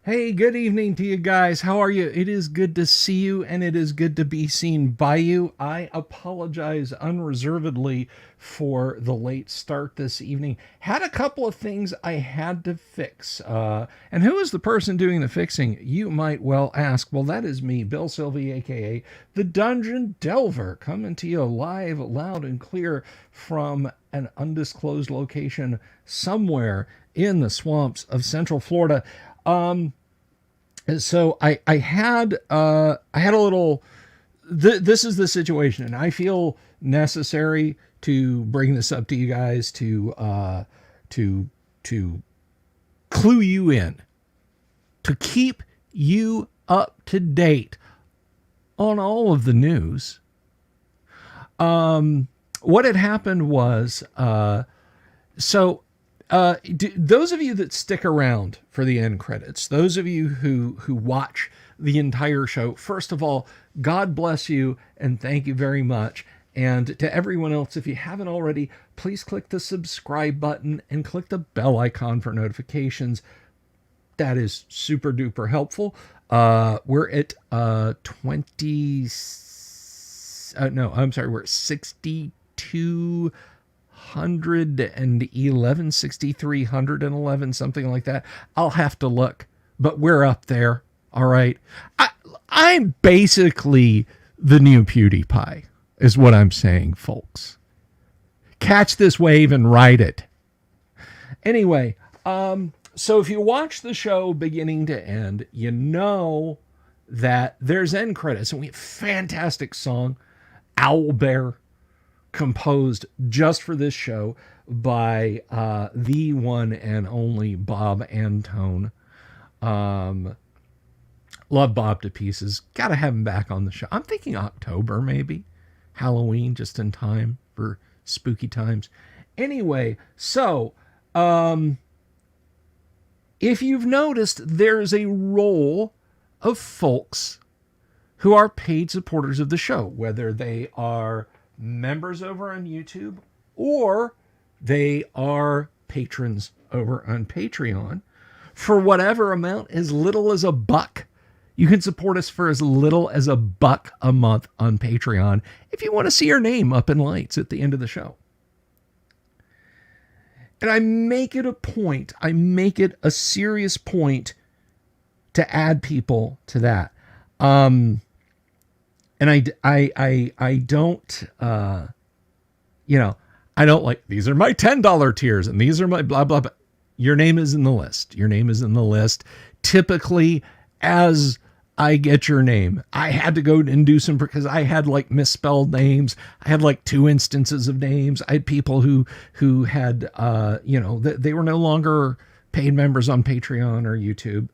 Hey, good evening to you guys. How are you? It is good to see you and it is good to be seen by you. I apologize unreservedly for the late start this evening. Had a couple of things I had to fix. And who is the person doing the fixing? You might well ask. Well, that is me, Bill Sylvie, aka the Dungeon Delver, coming to you live, loud, and clear from an undisclosed location somewhere in the swamps of Central Florida. So I had a little. This is the situation, and I feel necessary to bring this up to you guys to to clue you in, to keep you up to date on all of the news. What had happened was so those of you that stick around for the end credits, those of you who watch the entire show, first of all, God bless you and thank you very much. And to everyone else, if you haven't already, please click the subscribe button and click the bell icon for notifications. That is super duper helpful. We're at 20. No, I'm sorry. We're at 62. 111, 6,311, something like that. I'll have to look, but we're up there. All right. I'm basically the new PewDiePie, is what I'm saying, folks. Catch this wave and ride it. Anyway, so if you watch the show beginning to end, you know that there's end credits, and we have a fantastic song, Owl Bear, composed just for this show by the one and only Bob Antone. Love Bob to pieces. Gotta have him back on the show. I'm thinking October, maybe. Halloween, just in time for spooky times. Anyway, so if you've noticed, there's a roll of folks who are paid supporters of the show, whether they are members over on YouTube or they are patrons over on Patreon for whatever amount, as little as $1. You can support us for as little as $1 a month on Patreon if you want to see your name up in lights at the end of the show. And I make it a point, I make it a serious point to add people to that. And I don't, I don't like, these are my $10 tiers and these are my blah, blah, blah. Your name is in the list. Your name is in the list. Typically, as I get your name, I had to go and do some, because I had like misspelled names. I had like 2 instances of names. I had people who had, they were no longer paid members on Patreon or YouTube.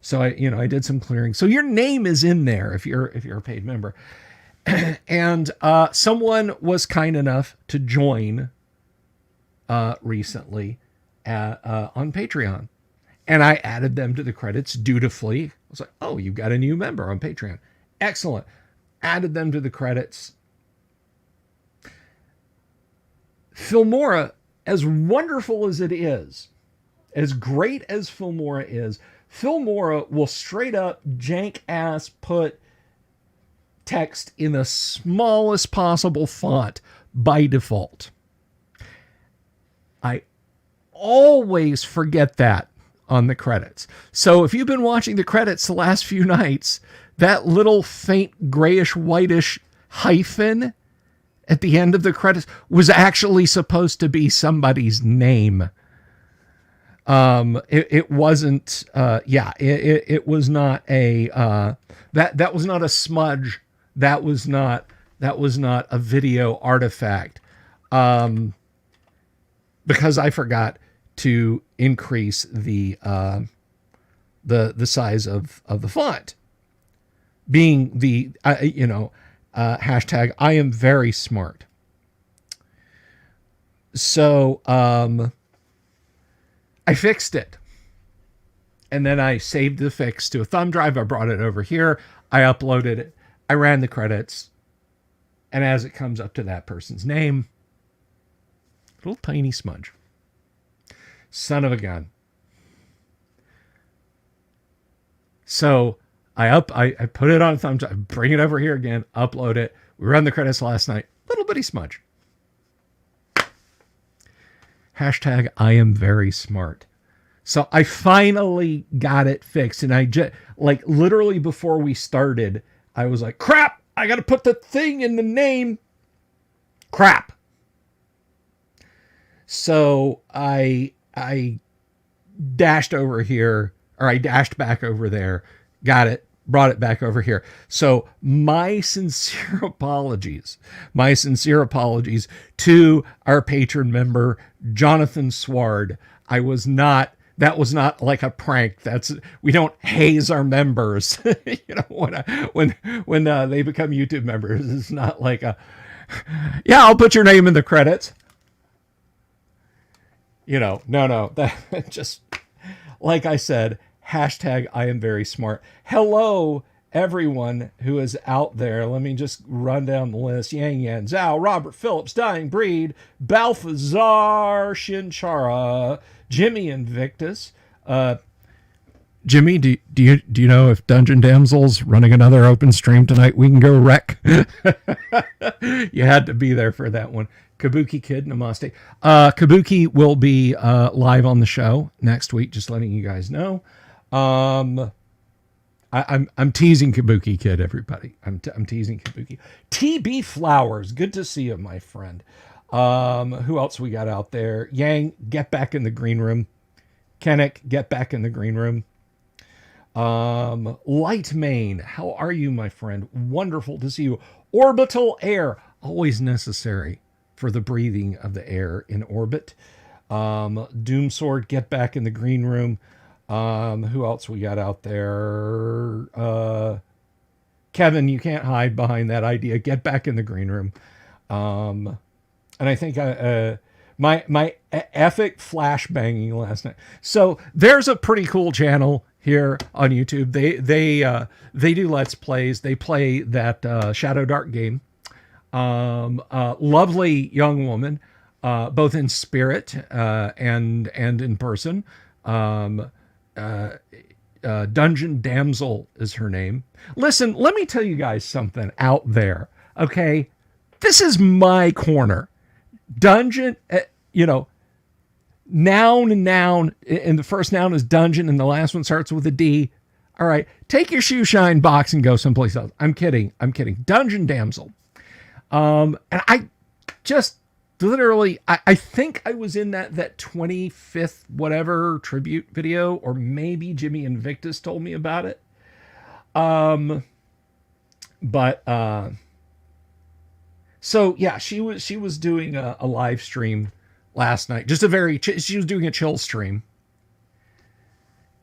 So I did some clearing. So your name is in there if you're a paid member. And someone was kind enough to join recently on Patreon, and I added them to the credits dutifully. I was like, "Oh, you got a new member on Patreon, excellent." Added them to the credits. Filmora, as wonderful as it is, as great as Filmora is, Filmora will straight up jank ass put text in the smallest possible font by default. I always forget that on the credits. So if you've been watching the credits the last few nights, that little faint grayish whitish hyphen at the end of the credits was actually supposed to be somebody's name. It wasn't, it was not a, that was not a smudge. That was not a video artifact. Because I forgot to increase the size of the font, being the, hashtag I am very smart. So, I fixed it. And then I saved the fix to a thumb drive. I brought it over here. I uploaded it. I ran the credits. And as it comes up to that person's name, little tiny smudge. Son of a gun. So I put it on thumbs. I bring it over here again, upload it. We run the credits last night. Little bitty smudge. Hashtag I am very smart. So I finally got it fixed. And I just, like, literally before we started, I was like, crap, I got to put the thing in the name. Crap. So I dashed over here, or I dashed back over there, got it, brought it back over here. So my sincere apologies to our patron member, Jonathan Sward. That was not like a prank. We don't haze our members, when they become YouTube members. It's not like yeah, I'll put your name in the credits. No. That just, like I said, hashtag I am very smart. Hello, everyone who is out there. Let me just run down the list. Yang Yan Zhao, Robert Phillips, Dying Breed, Balthazar Shinchara, Jimmy Invictus. Jimmy, do you know if Dungeon Damsel's running another open stream tonight? We can go wreck. You had to be there for that one. Kabuki Kid, namaste. Kabuki will be live on the show next week, just letting you guys know. I'm teasing Kabuki Kid, everybody. I'm teasing Kabuki. TB Flowers, good to see you, my friend. Who else we got out there? Yang, get back in the green room. Kennick, get back in the green room. Light Main, how are you, my friend? Wonderful to see you. Orbital Air, always necessary for the breathing of the air in orbit. Doom Sword, get back in the green room. Who else we got out there? Kevin, you can't hide behind that idea. Get back in the green room. And I think my epic flash banging last night. So there's a pretty cool channel here on YouTube. They do Let's Plays. They play that Shadow Dark game. Lovely young woman, both in spirit and in person. Dungeon Damsel is her name. Listen, let me tell you guys something out there. Okay, this is my corner. Dungeon, noun, and the first noun is dungeon, and the last one starts with a D. All right, take your shoe shine box and go someplace else. I'm kidding. Dungeon Damsel. And I just literally, I think I was in that 25th whatever tribute video, or maybe Jimmy Invictus told me about it. So yeah, she was doing a live stream last night, just she was doing a chill stream.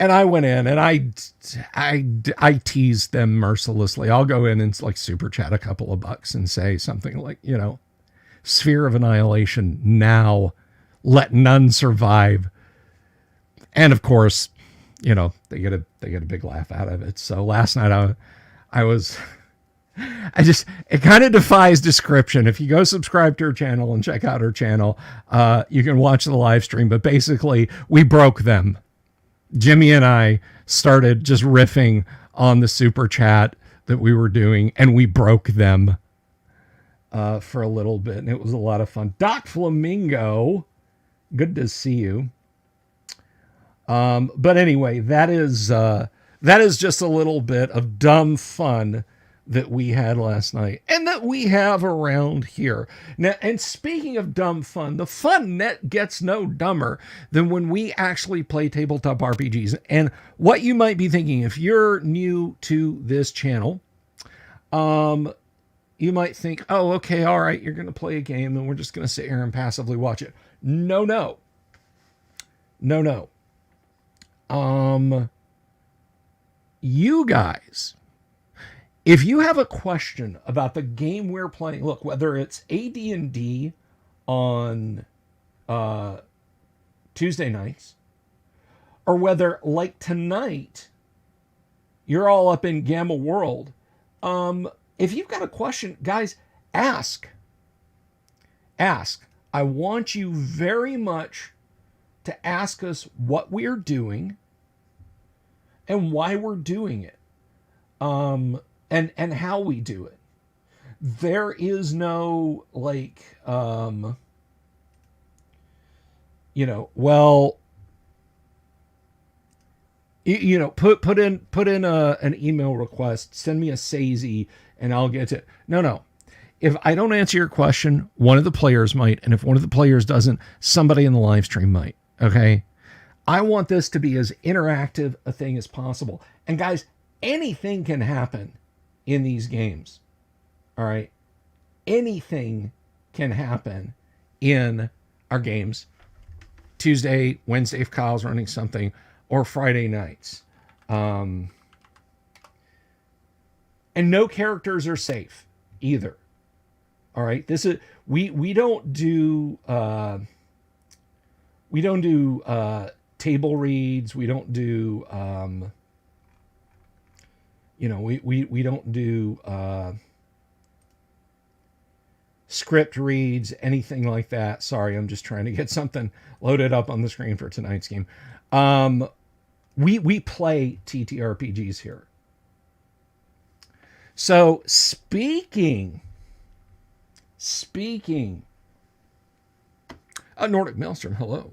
And I went in and I teased them mercilessly. I'll go in and like super chat a couple of bucks and say something like, Sphere of Annihilation now, let none survive. And of course, they get a big laugh out of it. So last night it kind of defies description. If you go subscribe to her channel and check out her channel, you can watch the live stream, but basically we broke them. Jimmy and I started just riffing on the super chat that we were doing, and we broke them for a little bit, and it was a lot of fun. Doc Flamingo, good to see you. But anyway, that is just a little bit of dumb fun that we had last night and that we have around here. Now, and speaking of dumb fun, the fun net gets no dumber than when we actually play tabletop RPGs. And what you might be thinking, if you're new to this channel, you might think, oh, okay, all right, you're going to play a game and we're just going to sit here and passively watch it. No. You guys, if you have a question about the game we're playing, look, whether it's AD&D on Tuesday nights, or whether, like tonight, you're all up in Gamma World, if you've got a question, guys, ask. I want you very much to ask us what we're doing and why we're doing it, and how we do it. There is no like, well, put in an email request, send me a SAISY, and I'll get it. No. If I don't answer your question, one of the players might, and if one of the players doesn't, somebody in the live stream might. Okay. I want this to be as interactive a thing as possible. And guys, anything can happen in these games. All right. Anything can happen in our games. Tuesday, Wednesday, if Kyle's running something, or Friday nights. And no characters are safe either. All right. This is, we don't do table reads. We don't do, we don't do script reads, anything like that. Sorry, I'm just trying to get something loaded up on the screen for tonight's game. We play TTRPGs here. So speaking, Nordic Maelstrom, hello.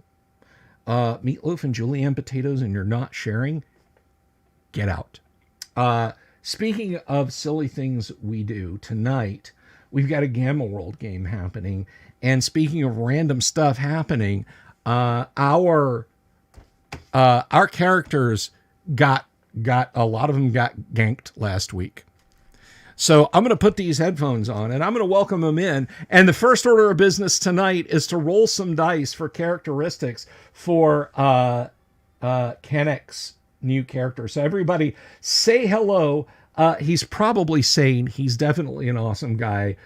Meatloaf and julienne potatoes and you're not sharing? Get out. Speaking of silly things we do, tonight we've got a Gamma World game happening. And speaking of random stuff happening, our characters got a lot of them got ganked last week. So I'm going to put these headphones on and I'm going to welcome them in. And the first order of business tonight is to roll some dice for characteristics for Kennick's new character. So everybody say hello. He's probably sane. He's definitely an awesome guy.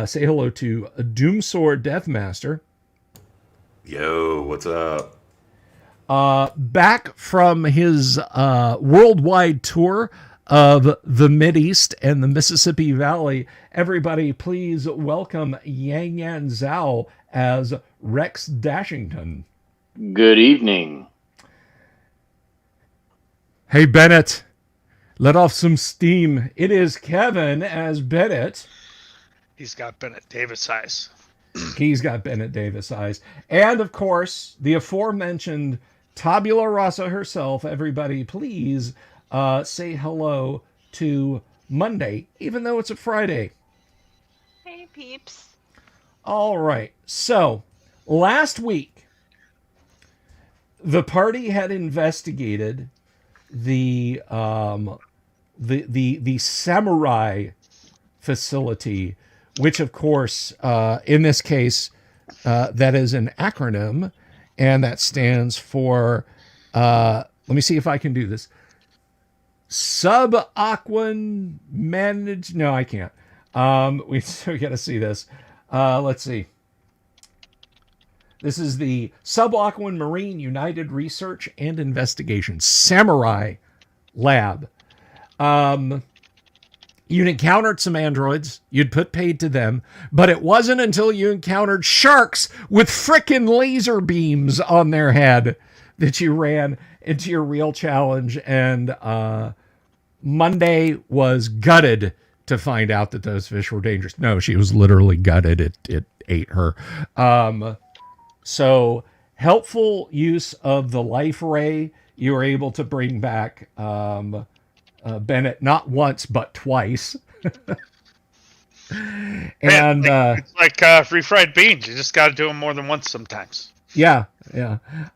Say hello to Doomsword Deathmaster. Yo, what's up? Back from his worldwide tour of the Mideast and the Mississippi Valley, everybody please welcome Yang Yan Zhao as Rex Dashington. Good evening. Hey, Bennett, let off some steam. It is Kevin as Bennett. He's got Bennett Davis eyes. He's got Bennett Davis eyes. And, of course, the aforementioned Tabula Rasa herself. Everybody, please say hello to Monday, even though it's a Friday. Hey, peeps. All right. So, last week, the party had investigated the samurai facility, which, of course, in this case, that is an acronym, and that stands for, let me see if I can do this. Subaquan managed. No, I can't. We got to see this. Let's see. This is the Subaquan Marine United Research and Investigation Samurai Lab. You'd encountered some androids. You'd put paid to them. But it wasn't until you encountered sharks with frickin' laser beams on their head that you ran into your real challenge. And Monday was gutted to find out that those fish were dangerous. No, she was literally gutted. It ate her. So helpful use of the life ray. You were able to bring back Bennett not once but twice. And it's like refried beans. You just got to do them more than once sometimes. Yeah.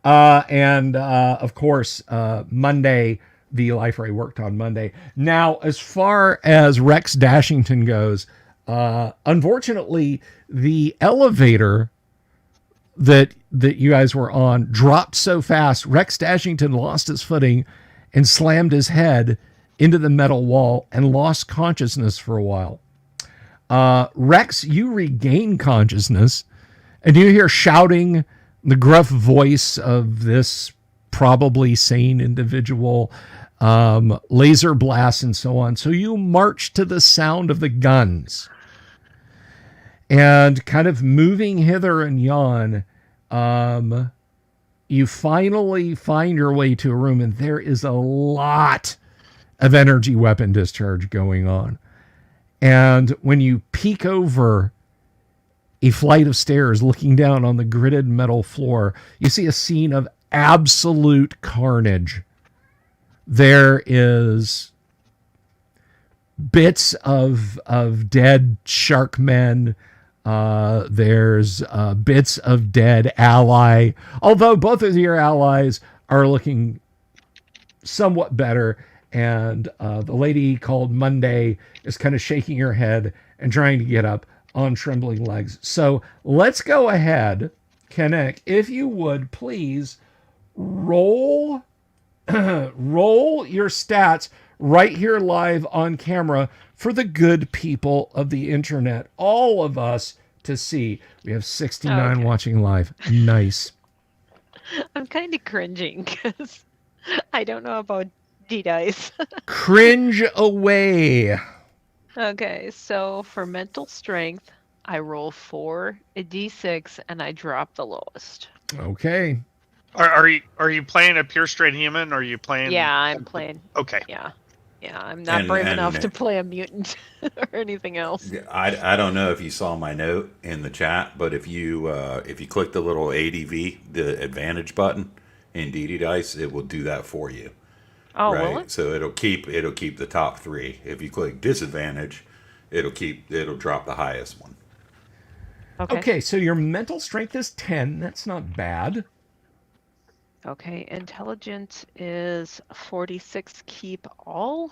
And of course, Monday, the life ray worked on Monday. Now, as far as Rex Dashington goes, unfortunately, the elevator that you guys were on dropped so fast, Rex Dashington lost his footing and slammed his head into the metal wall and lost consciousness for a while. Rex, you regain consciousness, and you hear shouting, the gruff voice of this probably sane individual, laser blasts and so on. So you march to the sound of the guns. And kind of moving hither and yon, you finally find your way to a room, and there is a lot of energy weapon discharge going on. And when you peek over a flight of stairs looking down on the gridded metal floor, you see a scene of absolute carnage. There is bits of dead shark men. There's bits of dead ally, although both of your allies are looking somewhat better. And the lady called Monday is kind of shaking her head and trying to get up on trembling legs. So let's go ahead, Kennick, if you would please roll roll your stats right here live on camera for the good people of the internet, all of us to see. We have 69 Okay. watching live. Nice. I'm kind of cringing because I don't know about D-dice. Cringe away. Okay, so for mental strength, I roll 4, a D6, and I drop the lowest. Okay. Are you playing a pure straight human, or are you playing? Yeah, I'm playing. Okay. Yeah, I'm not And- brave and- enough to play a mutant or anything else. I don't know if you saw my note in the chat, but if you click the little ADV, the advantage button in DD Dice, it will do that for you. Oh, right? will it? So it'll keep the top 3. If you click disadvantage, it'll drop the highest one. Okay, so your mental strength is 10. That's not bad. Okay, intelligence is 46, keep all,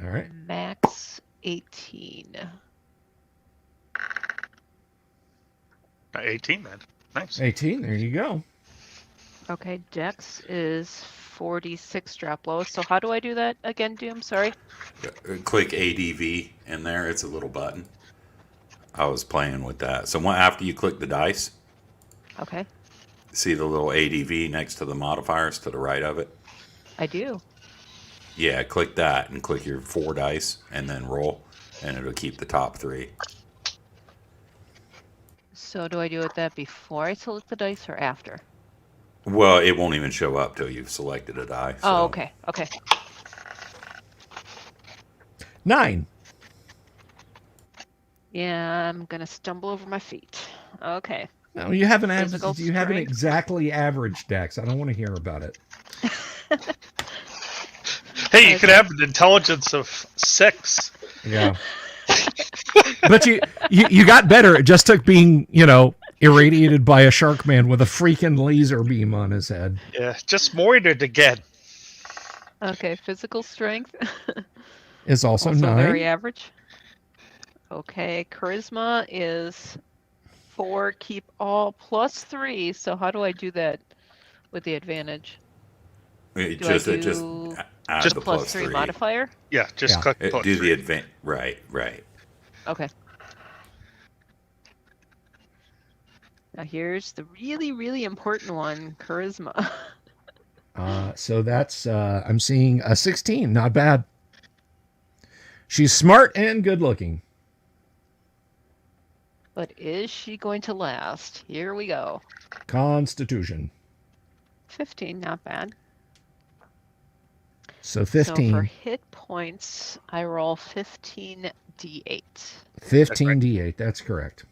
All right. max 18. 18 then. Nice. 18. There you go. Okay, dex is 46, drop lowest. So how do I do that again, Doom? Sorry. Click ADV in there. It's a little button. I was playing with that. So after you click the dice, Okay, see the little ADV next to the modifiers to the right of it? I do. Yeah, click that and click your 4 dice and then roll, and it'll keep the top 3. So do I do it that before I select the dice or after? Well, it won't even show up till you've selected a die. So. Oh, okay. Okay. 9. Yeah, I'm gonna stumble over my feet. Okay. No, you haven't Physical you haven't strength. exactly average dex. I don't want to hear about it. Hey, you could have an intelligence of 6. Yeah. But you got better. It just took being, irradiated by a shark man with a freaking laser beam on his head. Yeah, just moited again. Okay, physical strength. Is also, Also 9. very average. Okay, charisma is 4, keep all, plus 3. So how do I do that with the advantage? It Do I just do add just the plus plus 3 3. modifier? Yeah, just Yeah. click Do plus the 3. advance. Right. Okay. Now here's the really, really important one, charisma. So that's, I'm seeing a 16. Not bad. She's smart and good looking. But is she going to last? Here we go. Constitution. 15, not bad. So So for 15. hit points, I roll 15 d8. 15 d8. That's correct.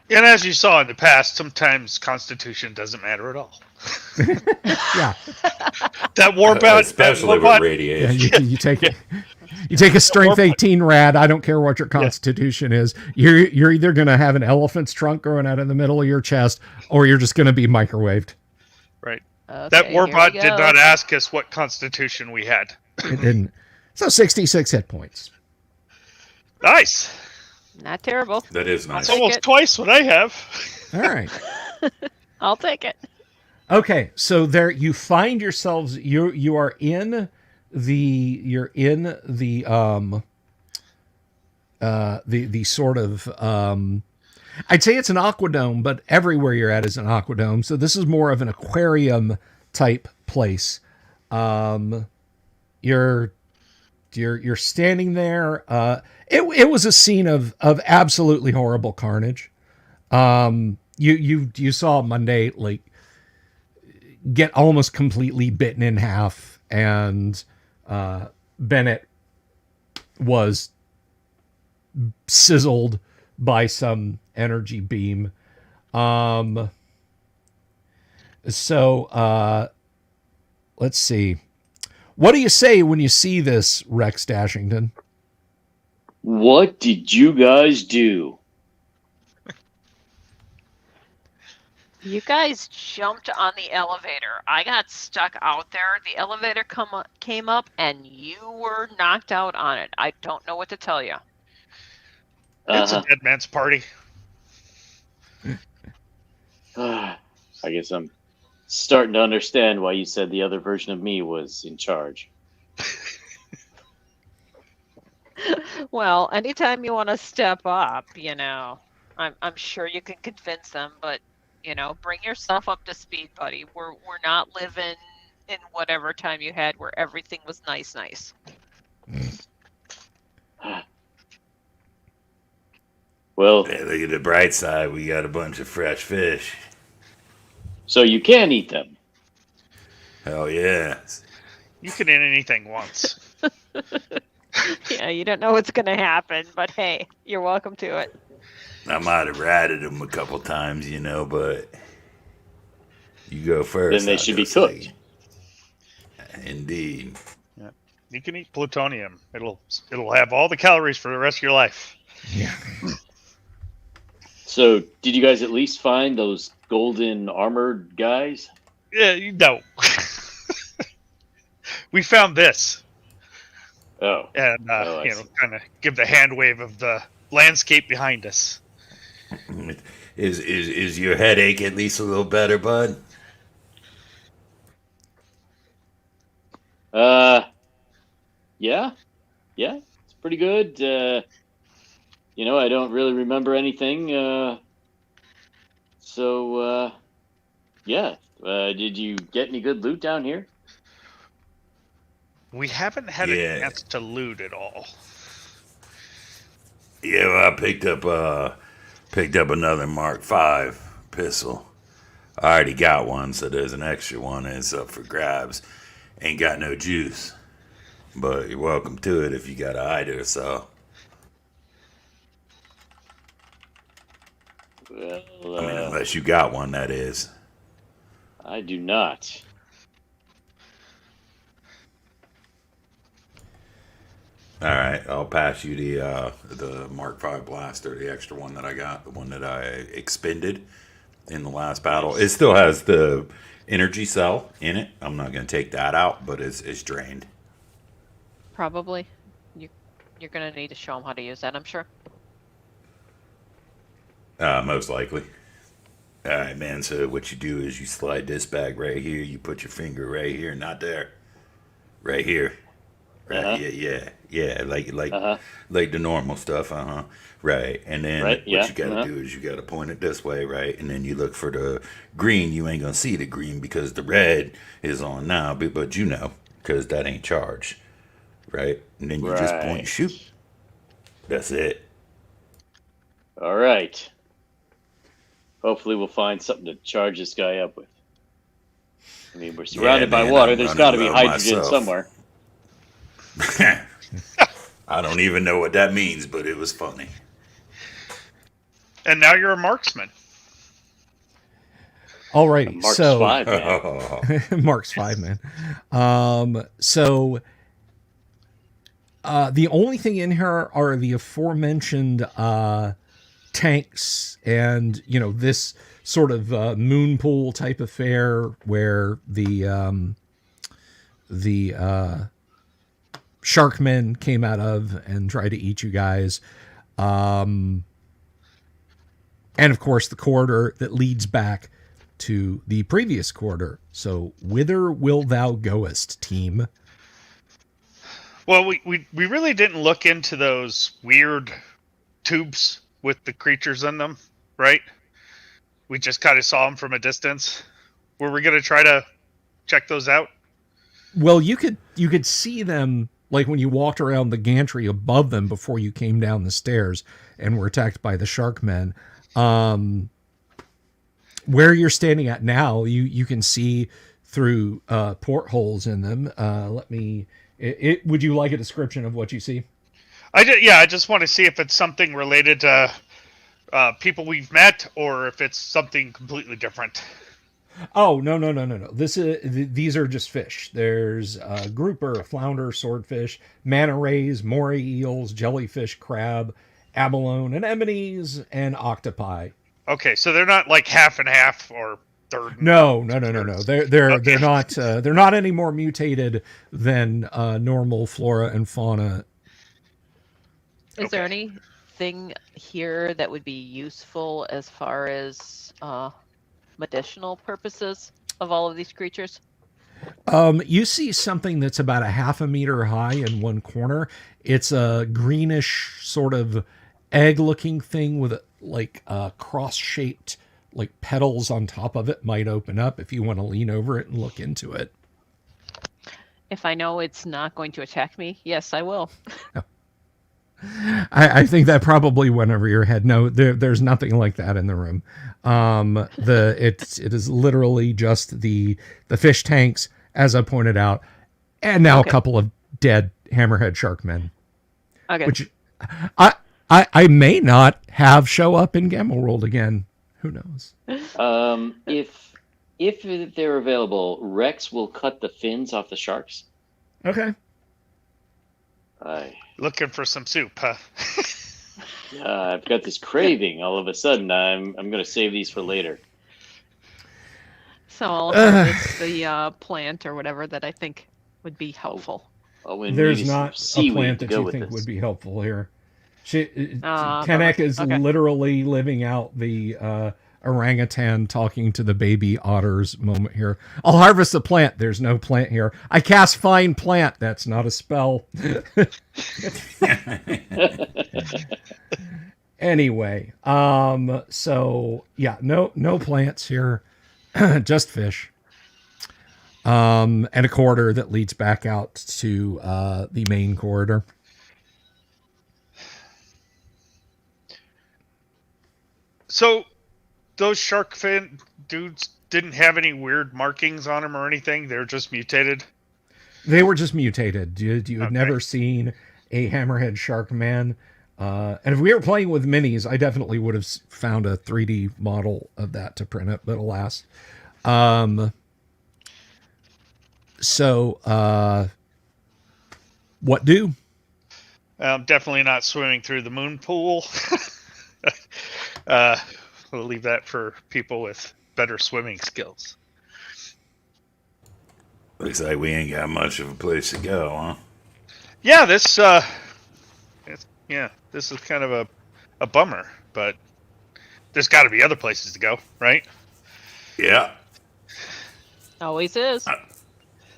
And as you saw in the past, sometimes Constitution doesn't matter at all. Yeah. That warbound, Especially with Yeah, radiation. you take you take a strength 18 rad. I don't care what your constitution is. You're either going to have an elephant's trunk growing out of the middle of your chest, or you're just going to be microwaved. right? Okay, That here warbot we did go. not ask us what Constitution we had. It didn't. So 66 hit points. Nice. Not terrible. That is nice. It's Take almost it. twice what I have. All right. I'll take it. Okay, so there you find yourselves. You are in the the sort of I'd say it's an aquadome, but everywhere you're at is an aquadome. So this is more of an aquarium type place. You're standing there. It was a scene of absolutely horrible carnage. you saw Monday like get almost completely bitten in half, and Bennett was sizzled by some energy beam. So let's see. What do you say when you see this, Rex Dashington? What did you guys do? You guys jumped on the elevator. I got stuck out there. The elevator came up, and you were knocked out on it. I don't know what to tell you. It's a Uh-huh. dead man's party. I guess I'm starting to understand why you said the other version of me was in charge. Well, anytime you want to step up, I'm sure you can convince them, but bring yourself up to speed, buddy. We're not living in whatever time you had where everything was nice. Well, Hey, look at the bright side. We got a bunch of fresh fish. so you can eat them. Hell yeah. You can eat anything once. Yeah, you don't know what's gonna happen, but hey, you're welcome to it. I might have ratted them a couple times, but you go first. Then they I'll should go be cooked. second. Indeed. You can eat plutonium. It'll have all the calories for the rest of your life. Yeah. So, did you guys at least find those golden armored guys? Yeah, no. We found this, Oh, and Oh, I see. kind of give the hand wave of the landscape behind us. Is your headache at least a little better, bud? Yeah, it's pretty good. I don't really remember anything. Yeah. Did you get any good loot down here? We haven't had Yeah. a chance to loot at all. Yeah, well, I picked up another Mark V pistol. I already got one, so there's an extra one. And it's up for grabs. Ain't got no juice, but you're welcome to it if you got a hider. So Well, I mean, unless you got one, that is. I do not. All right, I'll pass you the Mark V blaster, the extra one that I got, the one that I expended in the last battle. It still has the energy cell in it. I'm not going to take that out, but it's drained. Probably. You're gonna need to show them how to use that, I'm sure. Most likely. All right, man. So what you do is you slide this bag right here. You put your finger right here, not there, right here. Right. Uh-huh. Yeah. Like Uh-huh. like the normal stuff. Right. And then Right, what yeah, you gotta uh-huh. do is you gotta point it this way, right? And then you look for the green. You ain't gonna see the green because the red is on now, but because that ain't charged, right? And then you just point Right. and shoot. That's it. All right. Hopefully, we'll find something to charge this guy up with. I mean, we're surrounded by man, water. I'm There's running got to be low hydrogen myself. somewhere. I don't even know what that means, but it was funny. And now you're a marksman. Alrighty, Mark's so 5, man. Mark's 5, man. So the only thing in here are the aforementioned tanks and this sort of moon pool type affair where the sharkmen came out of and tried to eat you guys, and of course the corridor that leads back to the previous quarter. So whither will thou goest, team? Well, we really didn't look into those weird tubes with the creatures in them, right? We just kind of saw them from a distance. Were we going to try to check those out? Well, you could see them like when you walked around the gantry above them before you came down the stairs and were attacked by the shark men. where you're standing at now, you can see through portholes in them. Would you like a description of what you see? I just want to see if it's something related to people we've met, or if it's something completely different. Oh, no. These are just fish. There's grouper, flounder, swordfish, manta rays, moray eels, jellyfish, crab, abalone, anemones, and octopi. Okay, so they're not like half and half or third. No. They're Okay. they're not any more mutated than normal flora and fauna. Is there Okay. anything here that would be useful as far as medicinal purposes of all of these creatures? You see something that's about a half a meter high in one corner. It's a greenish sort of egg-looking thing with like cross-shaped like petals on top of it. Might open up if you want to lean over it and look into it. If I know it's not going to attack me, yes, I will. I think that probably went over your head. No, there's nothing like that in the room. It is literally just the fish tanks, as I pointed out, and now Okay. a couple of dead hammerhead shark men, Okay. which I may not have show up in Gamble World again. Who knows? If they're available, Rex will cut the fins off the sharks. Okay. Looking for some soup, huh? I've got this craving all of a sudden. I'm going to save these for later. So I'll harvest the plant or whatever that I think would be helpful. Oh, and There's maybe some not a seaweed plant to that go you with think this. would be helpful here. Bummer. Tenek is Okay. literally living out the orangutan talking to the baby otters moment here. I'll harvest the plant. There's no plant here. I cast find plant. That's not a spell. Anyway, so yeah, no plants here, just fish. And a corridor that leads back out to the main corridor. So those shark fin dudes didn't have any weird markings on them or anything. They're just mutated. They were just mutated. You had Okay. never seen a hammerhead shark man. And if we were playing with minis, I definitely would have found a 3D model of that to print it, but alas. What do? Definitely not swimming through the moon pool. We'll leave that for people with better swimming skills. Looks like we ain't got much of a place to go, huh? Yeah, this this is kind of a bummer, but there's got to be other places to go, right? Yeah. Always is.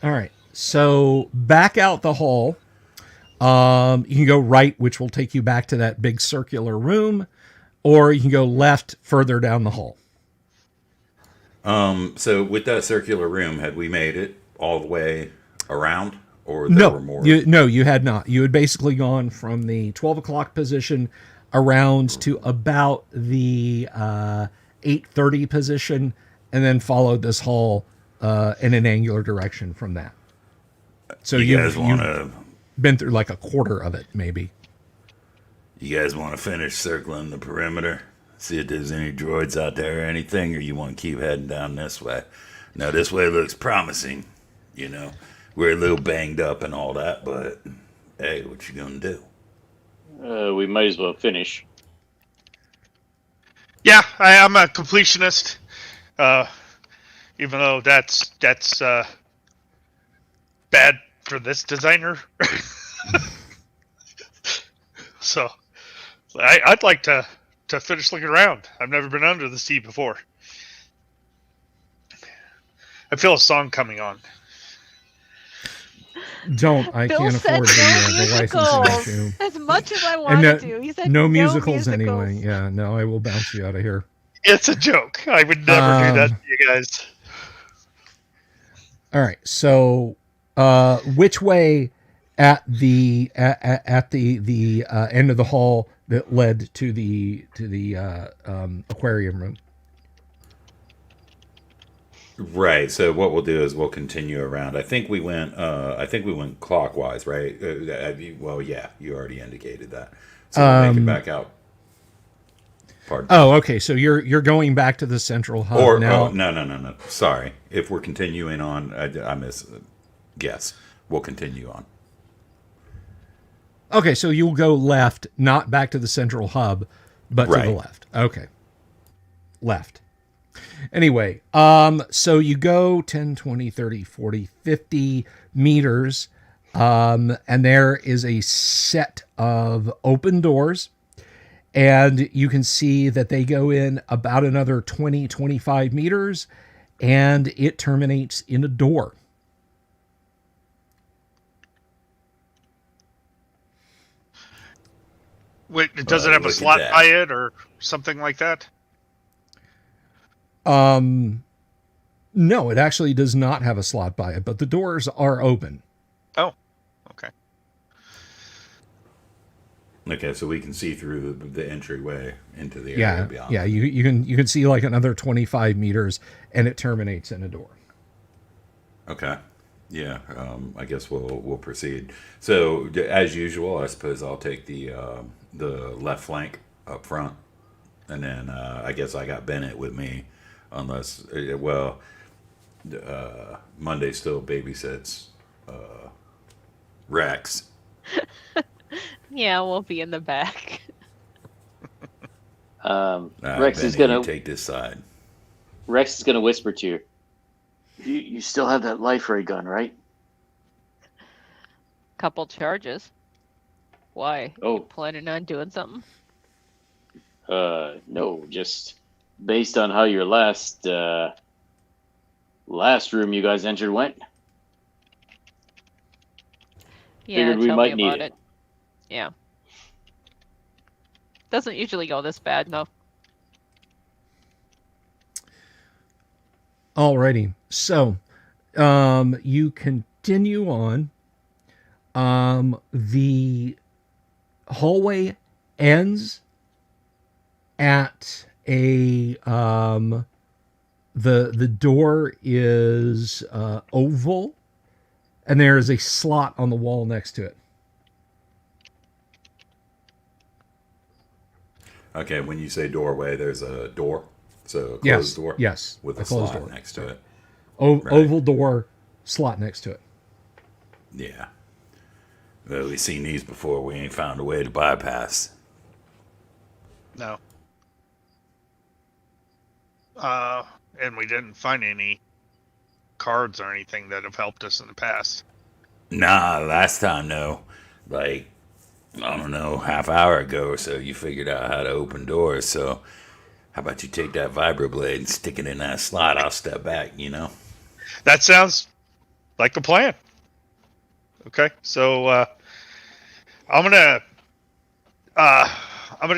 All right. So back out the hall. You can go right, which will take you back to that big circular room, or you can go left further down the hall. So with that circular room, had we made it all the way around, or there were more? You had not. You had basically gone from the 12 o'clock position around to about the 8:30 position, and then followed this hall in an angular direction from that. So you you've guys want to? been through like a quarter of it, maybe. You guys want to finish circling the perimeter? See if there's any droids out there or anything, or you want to keep heading down this way? Now, this way looks promising. You know, we're a little banged up and all that, but hey, what you gonna do? We might as well finish. Yeah, I am a completionist. Even though that's bad for this designer. So I'd like to finish looking around. I've never been under the sea before. I feel a song coming on. Don't. I Bill can't said afford the musicals. licensing issue. As much as I And wanted to, he said no no musicals anyway. Yeah, no, I will bounce you out of here. It's a joke. I would never do that to you guys. All right. So, which way at the end of the hall that led to the aquarium room? Right. So what we'll do is we'll continue around. I think we went. I think we went clockwise, right? Well, yeah, you already indicated that. So we'll make it back out. Pardon. Oh, okay. So you're going back to the central hub Or now. oh no. Sorry. If we're continuing on, I miss. Yes, we'll continue on. Okay, so you'll go left, not back to the central hub, but to the Right. left. Okay. Left. Anyway, so you go 10, 20, 30, 40, 50 meters, and there is a set of open doors, and you can see that they go in about another 20, 25 meters, and it terminates in a door. Wait, does it have a Look at slot that. by it or something like that? No, it actually does not have a slot by it, but the doors are open. Oh, okay. Okay, so we can see through the entryway into the area Yeah, beyond. yeah. You can see like another 25 meters, and it terminates in a door. Okay. Yeah. I guess we'll proceed. So as usual, I suppose I'll take the left flank up front, and then I guess I got Bennett with me, unless Monday still babysits Rex. Yeah, we'll be in the back. Rex is Benny, gonna you take this side. whisper to you. You still have that life ray gun, right? Couple charges. Why? Oh. You planning on doing something? No, just based on how your last room you guys entered went. Yeah, Figured we tell might me about need it. Yeah. Doesn't usually go this bad, no. Alrighty. So, you continue on. The hallway ends at a the door is oval, and there is a slot on the wall next to it. Okay, when you say doorway, there's a door. So a closed Yes, door? yes, With a a closed slot door. next to it. Right. Oval door, slot next to it. Yeah. Well, we've seen these before. We ain't found a way to bypass. No. And we didn't find any cards or anything that have helped us in the past. Nah, last time, no. Like, I don't know, half hour ago or so, you figured out how to open doors. So, how about you take that vibroblade and stick it in that slot? I'll step back, you know? That sounds like a plan. Okay, so I'm gonna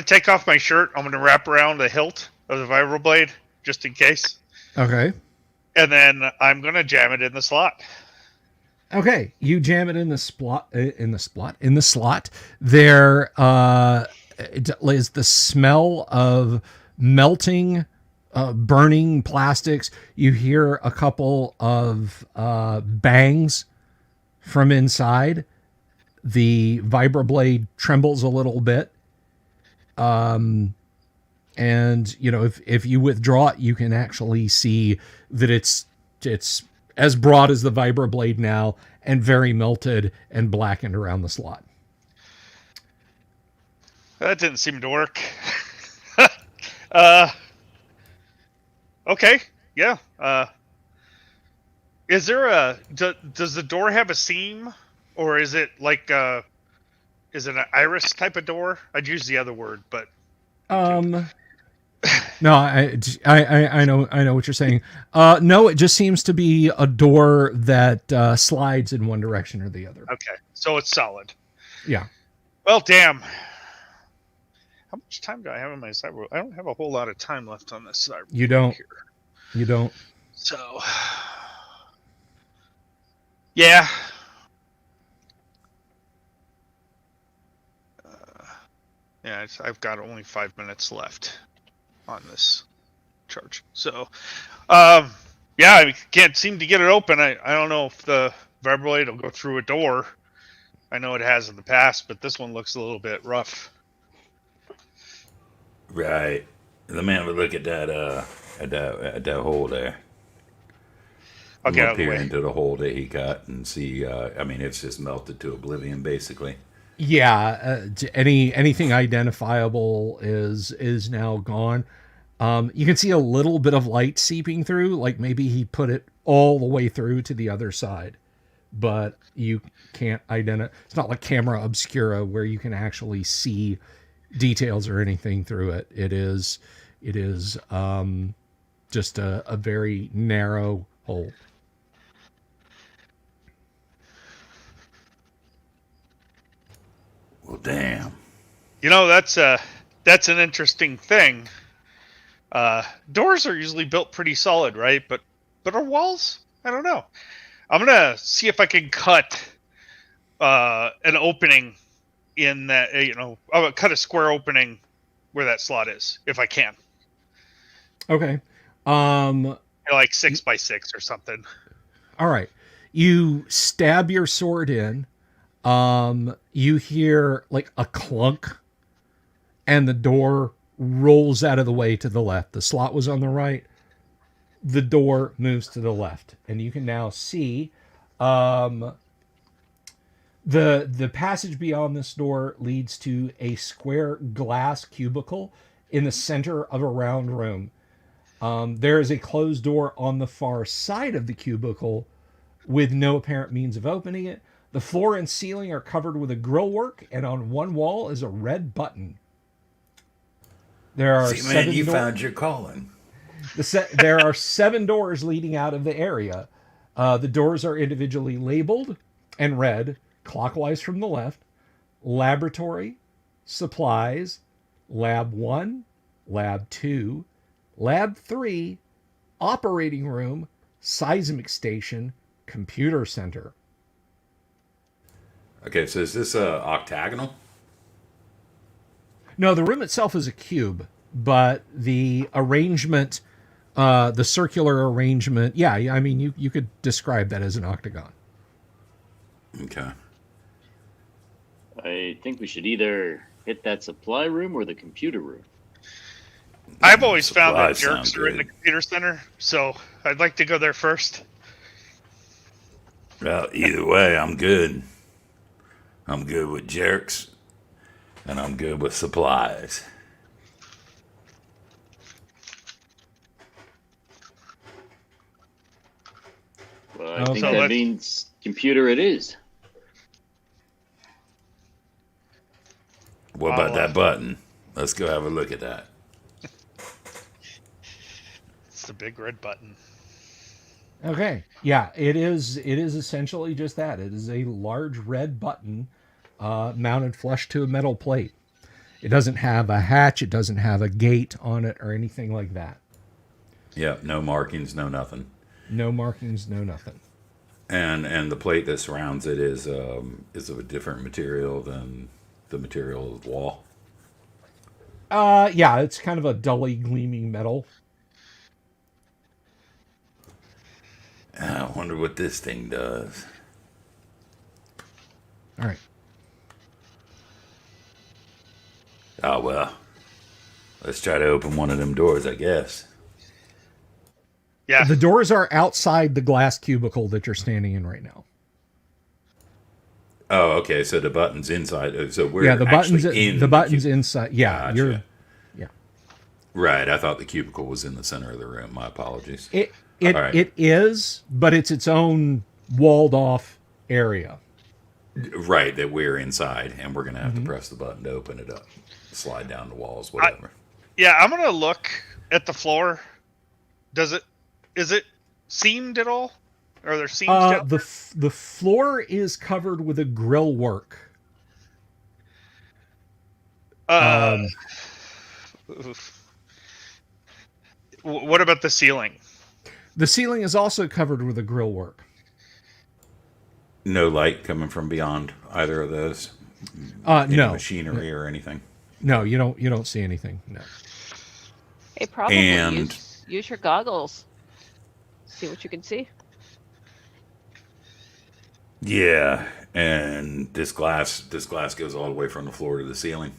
take off my shirt. I'm gonna wrap around the hilt of the vibroblade just in case, Okay. and then I'm gonna jam it in the slot. Okay, you jam it in the slot. There is the smell of melting, burning plastics. You hear a couple of bangs from inside. The vibroblade trembles a little bit. And you know, if you withdraw it, you can actually see that it's as broad as the vibroblade now, and very melted and blackened around the slot. That didn't seem to work. Okay, yeah. Is there does the door have a seam, or is it like is it an iris type of door? I'd use the other word, but No, I know what you're saying. No, it just seems to be a door that slides in one direction or the other. okay, so it's solid. Yeah. Well, damn. How much time do I have on my cyber? I don't have a whole lot of time left on this cyber. You don't. Here. You don't. So, yeah. Yeah, I've got only 5 minutes left on this charge. So, Yeah, I can't seem to get it open. I don't know if the vibroblade will go through a door. I know it has in the past, but this one looks a little bit rough. Right. Let me have a look at that at that hole there. I'll I'm get gonna out of the peer way. into the hole that he cut and see. I mean, it's just melted to oblivion, basically. Yeah, anything identifiable is now gone. You can see a little bit of light seeping through, like maybe he put it all the way through to the other side, but you can't identify. It's not like camera obscura where you can actually see details or anything through it. It is just a very narrow hole. Well, damn. You know, that's an interesting thing. Doors are usually built pretty solid, right? But our walls, I don't know. I'm gonna see if I can cut an opening in that. I'll cut a square opening where that slot is, if I can. Okay. Like 6x6 or something. All right. You stab your sword in. You hear like a clunk, and the door rolls out of the way to the left. The slot was on the right. The door moves to the left, and you can now see the passage beyond this door leads to a square glass cubicle in the center of a round room. There is a closed door on the far side of the cubicle with no apparent means of opening it. The floor and ceiling are covered with a grillwork, and on one wall is a red button. There are See, man, you found your calling. There are 7 doors leading out of the area. The doors are individually labeled and read clockwise from the left: laboratory, supplies, lab 1, lab 2, lab 3, operating room, seismic station, computer center. Okay, so is this octagonal? No, the room itself is a cube, but the arrangement, the circular arrangement, yeah, I mean, you could describe that as an octagon. Okay. I think we should either hit that supply room or the computer room. I've always found that Supplies jerks sound are in the good. computer center, so I'd like to go there first. Well, either way, I'm good. I'm good with jerks, and I'm good with supplies. Well, I Okay. think So that let's- means computer it is. What about I'll, that button? Let's go have a look at that. It's the big red button. Okay. Yeah, it is essentially just that. It is a large red button mounted flush to a metal plate. It doesn't have a hatch, it doesn't have a gate on it or anything like that. Yep, no markings, no nothing. No markings, no nothing. And the plate that surrounds it is of a different material than the material of the wall. Yeah, it's kind of a dully gleaming metal. I wonder what this thing does. All right. Oh well. Let's try to open one of them doors, I guess. Yeah. The doors are outside the glass cubicle that you're standing in right now. Oh, okay. So the button's inside. So we're Yeah, the button's actually in the button's cube- inside. Yeah, Gotcha. you're yeah. Right. I thought the cubicle was in the center of the room. My apologies. It All right. it is, but it's its own walled off area. Right, that we're inside, and we're gonna have to press the button to open it up, slide down the walls, whatever. Yeah, I'm gonna look at the floor. Is it seamed at all? Are there seams down there? The floor is covered with a grill work. Oof. What about the ceiling? The ceiling is also covered with a grill work. No light coming from beyond either of those. Any No, machinery or anything. no, you don't see anything. No. Hey, probably And- use your goggles. See what you can see. Yeah, and this glass goes all the way from the floor to the ceiling.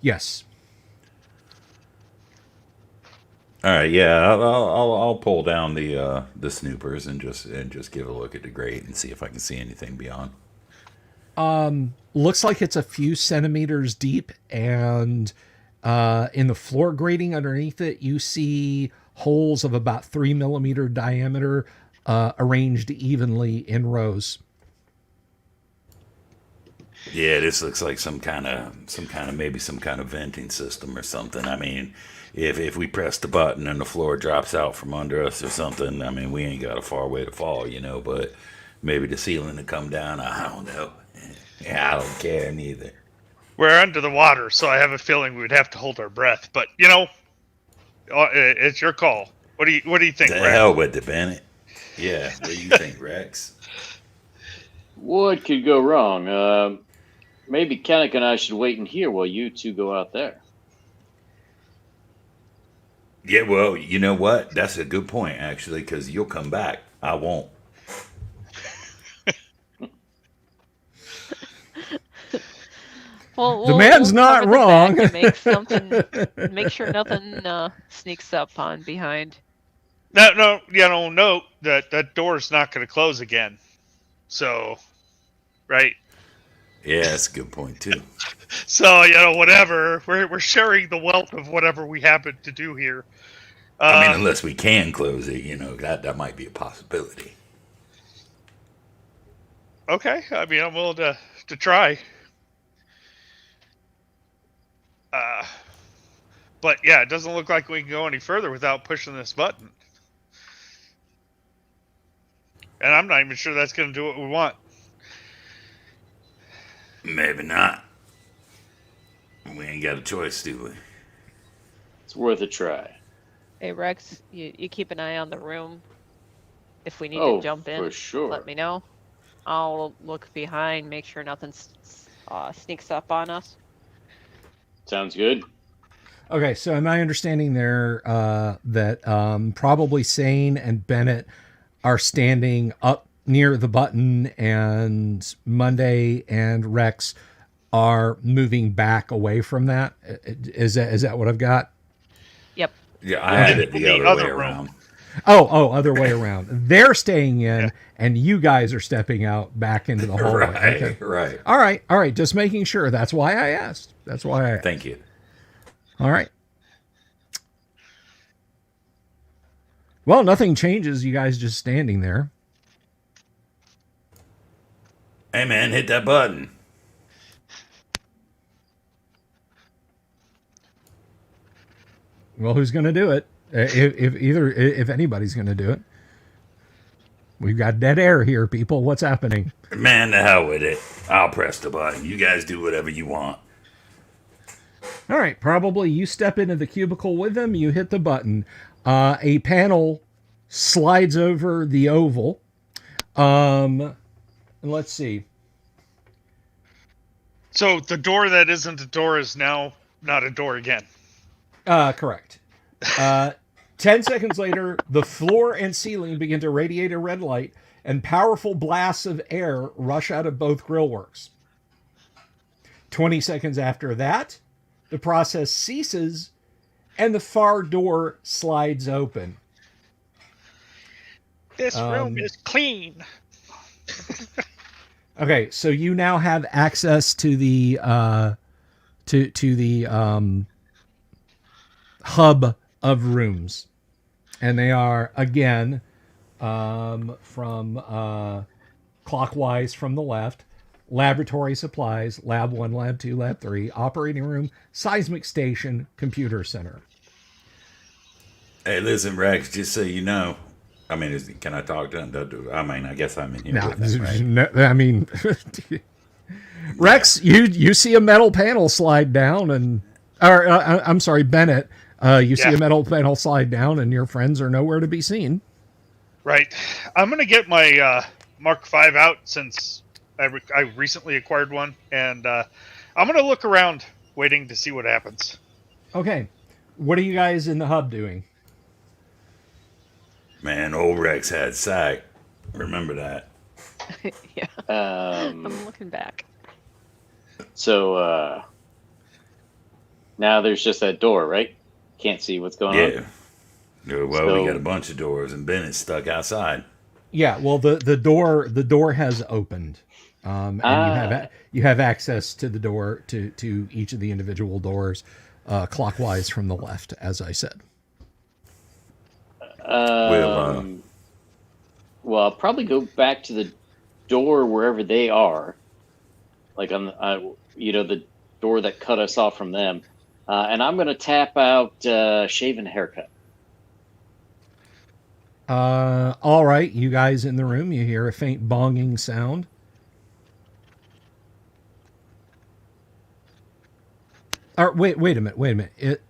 Yes. All right, yeah, I'll pull down the snoopers and just give a look at the grate and see if I can see anything beyond. Looks like it's a few centimeters deep, and in the floor grating underneath it, you see holes of about 3 millimeter diameter, arranged evenly in rows. Yeah, this looks like some kind of maybe some kind of venting system or something. I mean, if we press the button and the floor drops out from under us or something, I mean, we ain't got a far way to fall, you know. But maybe the ceiling to come down. I don't know. Yeah, I don't care neither. We're under the water, so I have a feeling we'd have to hold our breath. But it's your call. What do you think, The Rex? hell with it, Bennett. Yeah, what do you think, Rex? What could go wrong? Maybe Kennick and I should wait in here while you two go out there. Yeah, well, you know what? That's a good point, actually, because you'll come back. I won't. Well, The man's not cover the wrong. back and make sure nothing sneaks up on behind. No, note that door's not going to close again. So, right? Yeah, that's a good point, too. So, whatever. We're sharing the wealth of whatever we happen to do here. I mean, unless we can close it, that might be a possibility. Okay, I mean, I'm willing to try. But yeah, it doesn't look like we can go any further without pushing this button. And I'm not even sure that's going to do what we want. Maybe not. We ain't got a choice, do we? It's worth a try. Hey, Rex, you keep an eye on the room. If we need Oh, to jump in, for sure. let me know. I'll look behind, make sure nothing sneaks up on us. Sounds good. Okay, so am I understanding there that probably Sane and Bennett are standing up near the button, and Monday and Rex are moving back away from that? Is that what I've got? Yep. Yeah, I had it the other way room. around. Oh, other way around. They're staying in, and you guys are stepping out back into the hallway. Right, Okay. right. All right. Just making sure. That's why I asked. Thank you. All right. Well, nothing changes. You guys just standing there. Hey, man, hit that button. Well, who's going to do it? If anybody's going to do it. We've got dead air here, people. What's happening? Man, the hell with it. I'll press the button. You guys do whatever you want. All right, probably you step into the cubicle with them, you hit the button. A panel slides over the oval. And let's see. So the door that isn't a door is now not a door again. Correct. 10 seconds later, the floor and ceiling begin to radiate a red light, and powerful blasts of air rush out of both grillworks. 20 seconds after that, the process ceases, and the far door slides open. This room is clean. Okay, so you now have access to the hub of rooms, and they are again from clockwise from the left. Laboratory supplies, lab 1, lab 2, lab 3, operating room, seismic station, computer center. Hey, listen, Rex, just so you know, I mean, can I talk to him? I mean, I guess I'm in here with him, right? No, I mean, Rex, you see a metal panel slide down, and I'm sorry, Bennett, you see a metal panel slide down, and your friends are nowhere to be seen. Right. I'm going to get my Mark V out since I recently acquired one, and I'm going to look around waiting to see what happens. Okay. What are you guys in the hub doing? Man, old Rex had sight. Remember that. Yeah, Um, I'm looking back. so now there's just that door, right? Can't see what's going on. Yeah. Well, we got a So bunch of doors, and Bennett's stuck outside. Yeah, well, the door has opened, and ah, you have access to the door to each of the individual doors, clockwise from the left, as I said. We'll, well, I'll probably go back to the door wherever they are, like on the, the door that cut us off from them, and I'm gonna tap out shave and haircut. All right, you guys in the room, you hear a faint bonging sound. Or wait a minute.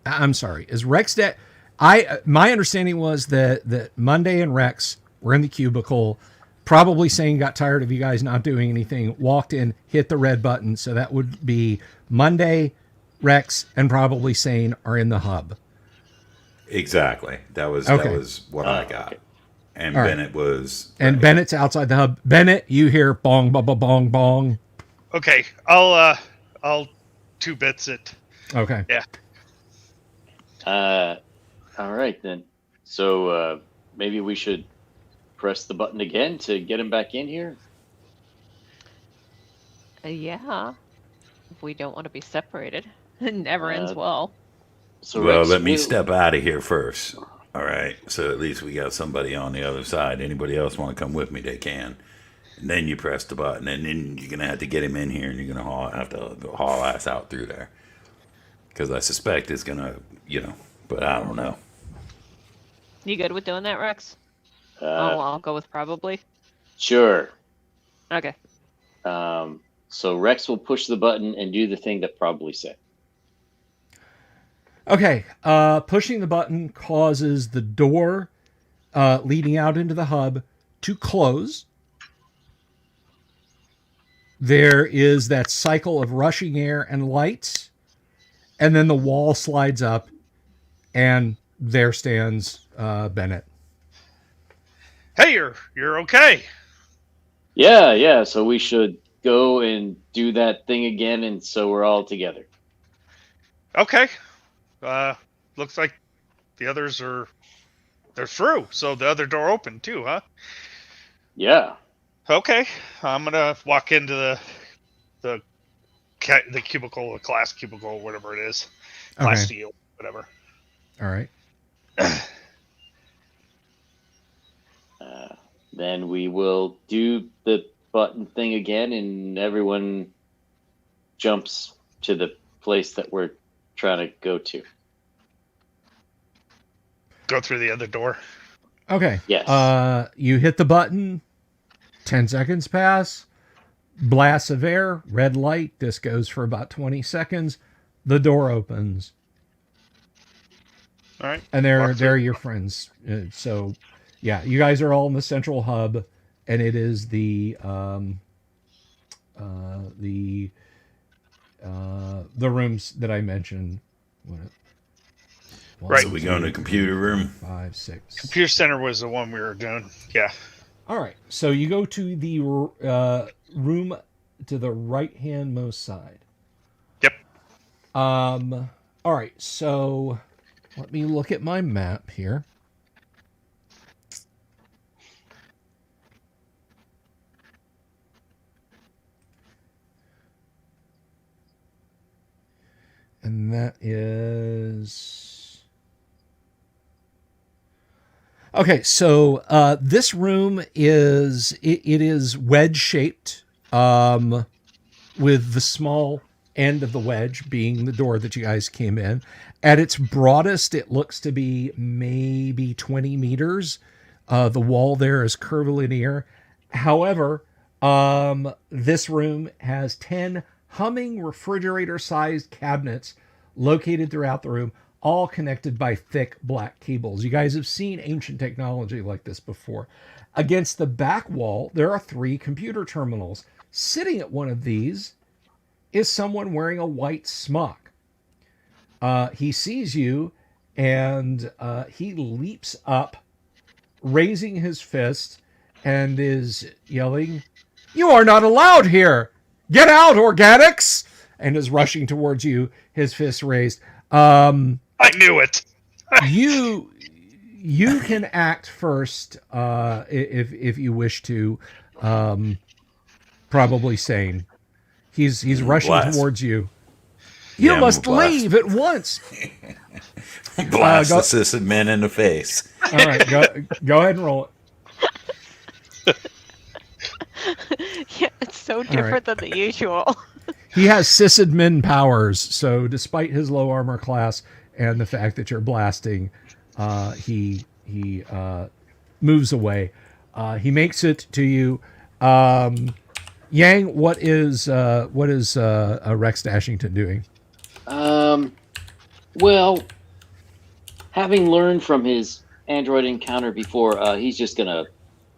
I'm sorry. Is Rex dead? My understanding was that Monday and Rex were in the cubicle, probably saying got tired of you guys not doing anything, walked in, hit the red button. So that would be Monday, Rex, and probably Sane are in the hub. exactly. That was Okay. what I got. Okay. And All right. Bennett was. And right. Bennett's outside the hub. Bennett, you hear bong, bong, bong, bong. Okay, I'll 2 bits it. Okay. Yeah. All right then. So maybe we should press the button again to get him back in here. Yeah, if we don't want to be separated. It never ends well. So Well, Rex let me will- step out of here first. All right. So at least we got somebody on the other side. Anybody else want to come with me? They can. And then you press the button, and then you're gonna have to get him in here, and you're gonna have to haul ass out through there. Because I suspect it's gonna, but I don't know. You good with doing that, Rex? Uh, I'll go with probably. Sure. Okay. So Rex will push the button and do the thing that probably said. Okay. Pushing the button causes the door leading out into the hub to close. There is that cycle of rushing air and lights, and then the wall slides up, and there stands Bennett. Hey, you're okay. Yeah. So we should go and do that thing again, and so we're all together. Okay. Looks like the others they're through. So the other door opened too, huh? Yeah. Okay. I'm gonna walk into the cubicle, the class cubicle, whatever it is, class Okay. steel, whatever. All right. Then we will do the button thing again, and everyone jumps to the place that we're trying to go to. Go through the other door. Okay. Yes. You hit the button. 10 seconds pass. Blast of air. Red light. This goes for about 20 seconds. The door opens. All right. And they're Walk through. your friends. So, yeah, you guys are all in the central hub, and it is the rooms that I mentioned. One, Right. So we go in the computer room. 5, 6. Computer center was the one we were doing. Yeah. All right. So you go to the room to the right-hand most side. Yep. All right. So let me look at my map here. And that is... Okay, so this room is it is wedge shaped, with the small end of the wedge being the door that you guys came in. At its broadest, it looks to be maybe 20 meters. The wall there is curvilinear. However, this room has 10 humming refrigerator-sized cabinets located throughout the room, all connected by thick black cables. You guys have seen ancient technology like this before. Against the back wall, there are 3 computer terminals. Sitting at one of these is someone wearing a white smock. He sees you, and he leaps up raising his fist and is yelling, "You are not allowed here! Get out, organics!" And is rushing towards you, his fist raised. I knew it. You can act first if you wish to. Probably sane. He's rushing Blast. towards you. You Yeah, must blast. leave at once. Blast go- the sysadmin in the face. All right, go ahead and roll it. Yeah, it's so different than the usual. He has sysadmin powers, so despite his low armor class and the fact that you're blasting, he moves away. He makes it to you. Yang, what is Rex Dashington doing? Well, having learned from his android encounter before, he's just gonna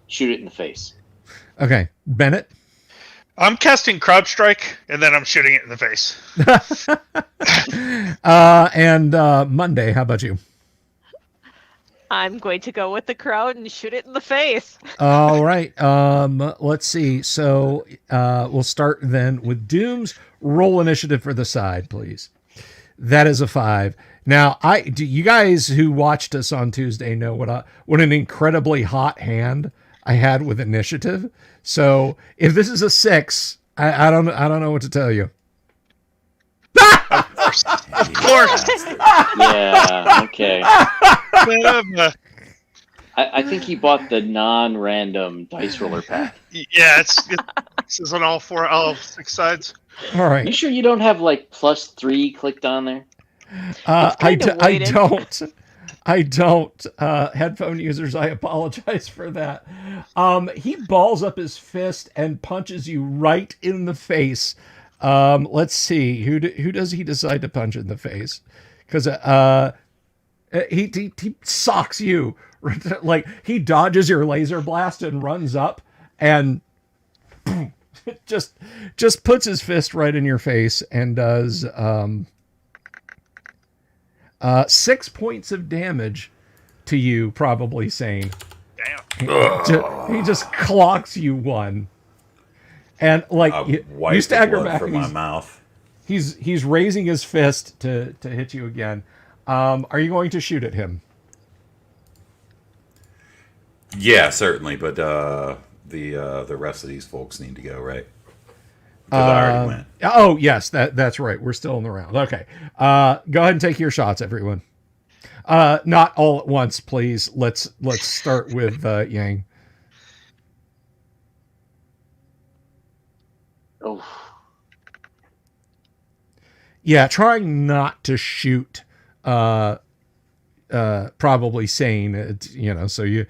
shoot it in the face. Okay, Bennett. I'm casting Crowd Strike, and then I'm shooting it in the face. And Monday, how about you? I'm going to go with the crowd and shoot it in the face. All right. Let's see. So we'll start then with Dooms. Roll initiative for the side, please. That is a 5. Now, you guys who watched us on Tuesday know what an incredibly hot hand I had with initiative. So if this is a 6, I don't know what to tell you. Of course. Yeah. Okay. yeah, I think he bought the non-random dice roller pack. this is on all 6 sides. All right. You sure you don't have like +3 clicked on there? I kinda don't. I don't. Headphone users, I apologize for that. He balls up his fist and punches you right in the face. Let's see. Who does he decide to punch in the face? Because he socks you. Like, he dodges your laser blast and runs up and just puts his fist right in your face and does 6 points of damage to you, probably sane. Damn. He just clocks you one. And like you Wipe the stagger blood back. from and my mouth. He's raising his fist to hit you again. Are you going to shoot at him? Yeah, certainly. But the rest of these folks need to go, right? Because I already went. Oh yes, that's right. We're still in the round. Okay. Go ahead and take your shots, everyone. Not all at once, please. Let's start with Yang. Oh, Yeah, trying not to shoot. Probably sane. So you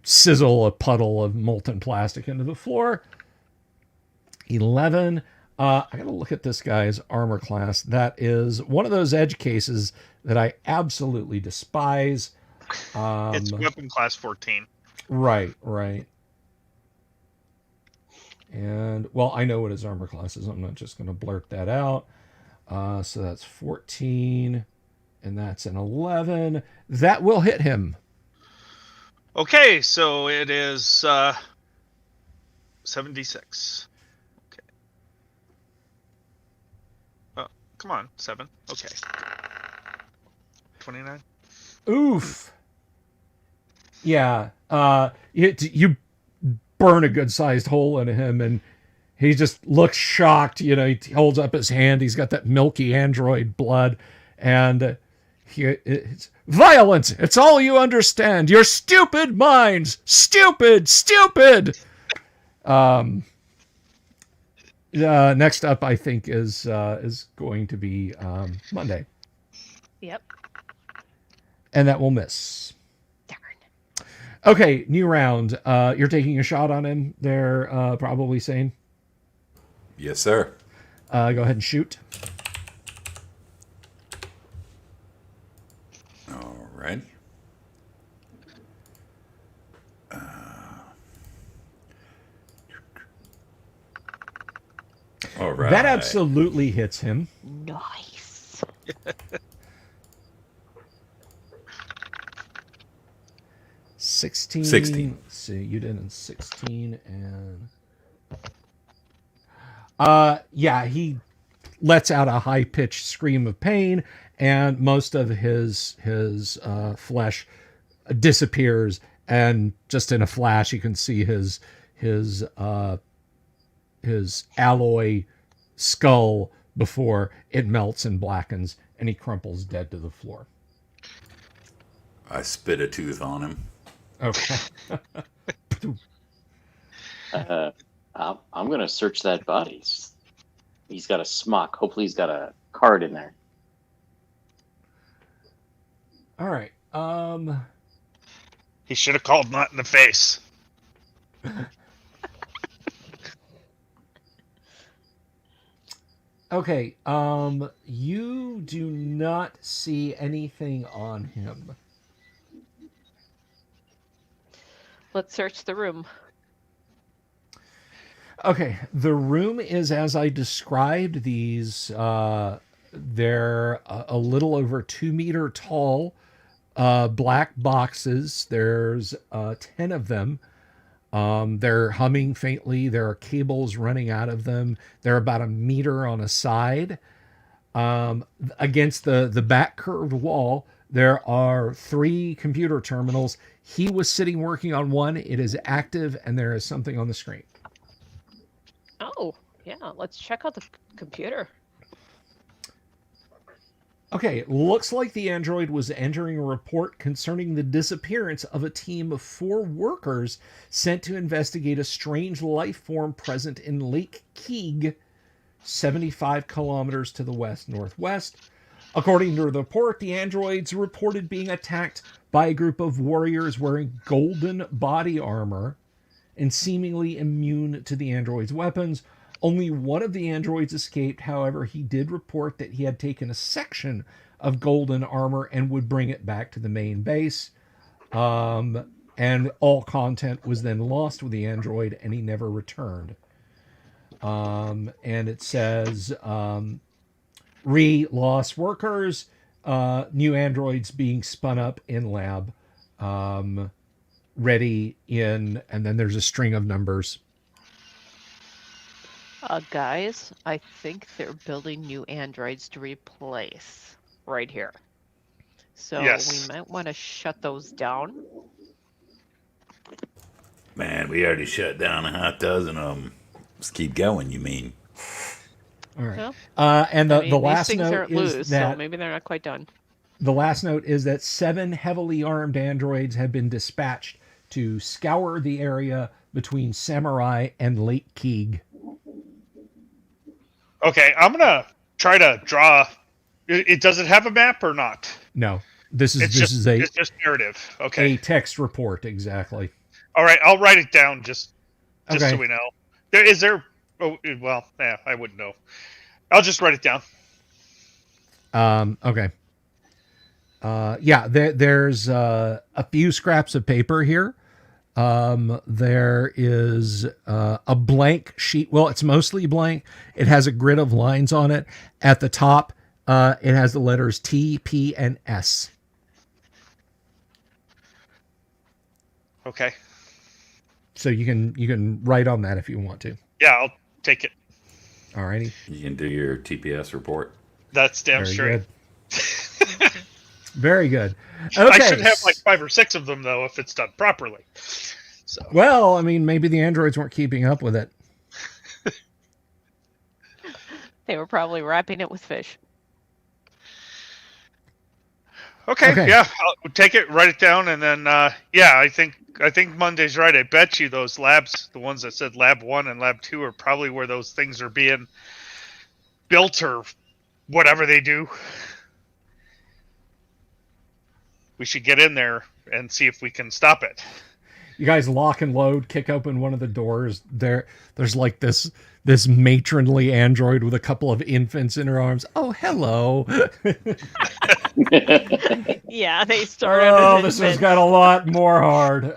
sizzle a puddle of molten plastic into the floor. 11. I gotta look at this guy's armor class. That is one of those edge cases that I absolutely despise. It's weapon class 14. Right. And, well, I know what his armor class is. I'm not just going to blurt that out. So that's 14, and that's an 11. That will hit him. Okay, so it is 76. Okay. Oh, come on, 7. Okay. 29. Oof. Yeah. You burn a good-sized hole into him, and he just looks shocked. He holds up his hand. He's got that milky android blood, and it's violence. It's all you understand. Your stupid minds. Stupid. Next up, I think, is going to be Monday, Yep. and that will miss. Darn. Okay, new round. You're taking a shot on him. They're probably sane. Yes, sir. Go ahead and shoot. All right. All right. That absolutely hits him. Nice. 16. 16. Let's see, you did in 16 and yeah, he lets out a high-pitched scream of pain, and most of his flesh disappears, and just in a flash you can see his alloy skull before it melts and blackens, and he crumples dead to the floor. I spit a tooth on him. Okay. I'm going to search that body. He's got a smock. Hopefully he's got a card in there. All right. He should have called not in the face. Okay. You do not see anything on him. Let's search the room. Okay, the room is as I described. These they're a little over 2 meter tall black boxes. There's 10 of them. They're humming faintly. There are cables running out of them. They're about a meter on a side. Against the back curved wall, there are 3 computer terminals. He was sitting working on one. It is active, and there is something on the screen. Oh, yeah. Let's check out the computer. Okay, looks like the android was entering a report concerning the disappearance of a team of 4 workers sent to investigate a strange life form present in Lake Keeg, 75 kilometers to the west-northwest. According to the report, the androids reported being attacked by a group of warriors wearing golden body armor and seemingly immune to the androids' weapons. Only one of the androids escaped. However, he did report that he had taken a section of golden armor and would bring it back to the main base. And all content was then lost with the android, and he never returned. And it says, lost workers, new androids being spun up in lab, ready in, and then there's a string of numbers. Guys, I think they're building new androids to replace right here. So Yes. we might want to shut those down. Man, we already shut down a half dozen of them. Let's keep going, you mean? All right. Well, And I the mean, these last things note aren't is loose, that so maybe they're not quite done. the last note is that 7 heavily armed androids have been dispatched to scour the area between Samurai and Lake Keeg. Okay, I'm gonna try to draw. Does it have a map or not? No, this is It's just narrative. Okay. a text report exactly. All right, I'll write it down just Okay. so we know. Is there? Oh, well, yeah, I wouldn't know. I'll just write it down. Okay. Yeah, there's a few scraps of paper here. There is a blank sheet. Well, it's mostly blank. It has a grid of lines on it. At the top, it has the letters T, P, and S. Okay. So you can write on that if you want to. Yeah, I'll take it. Alrighty. You can do your TPS report. That's damn Very straight. good. Very good. Okay. I should have like 5 or 6 of them though if it's done properly. So Well, I mean, maybe the androids weren't keeping up with it. They were probably wrapping it with fish. okay, yeah, I'll take it, write it down, and then yeah, I think Monday's right. I bet you those labs, the ones that said Lab 1 and Lab 2, are probably where those things are being built or whatever they do. We should get in there and see if we can stop it. You guys lock and load, kick open one of the doors. There's like this matronly android with a couple of infants in her arms. Oh, hello. Yeah, they started. Oh, this one's got a lot more hard.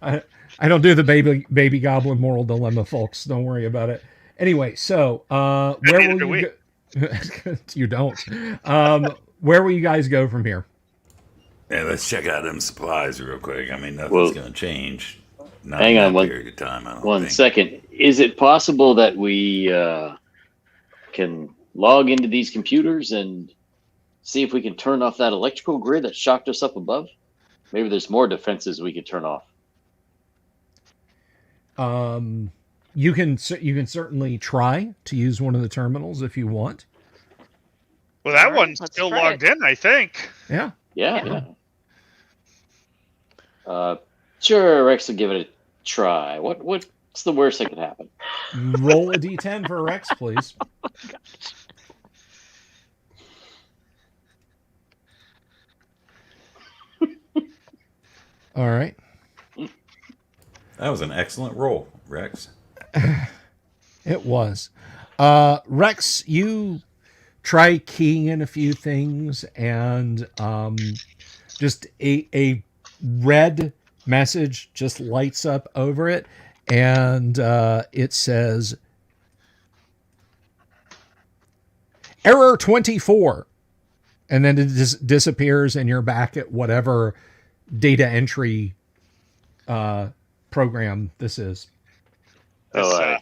I don't do the baby goblin moral dilemma, folks. Don't worry about it. Anyway, so where Neither will do you go? You don't. Where will you guys go from here? Hey, let's check out them supplies real quick. I mean, nothing's Well, going to change. Not in hang on that period of time, I don't one think. second. Is it possible that we can log into these computers and see if we can turn off that electrical grid that shocked us up above? Maybe there's more defenses we could turn off. You can certainly try to use one of the terminals if you want. Well, that All right, one's let's still try logged in, I think. Yeah. Yeah. Sure, Rex will give it a try. What's the worst that could happen? Roll a d10 for Rex, please. All right. That was an excellent roll, Rex. It was. Rex, you try keying in a few things, and just a red message just lights up over it, and it says error 24, and then it just disappears, and you're back at whatever data entry program this is. Oh,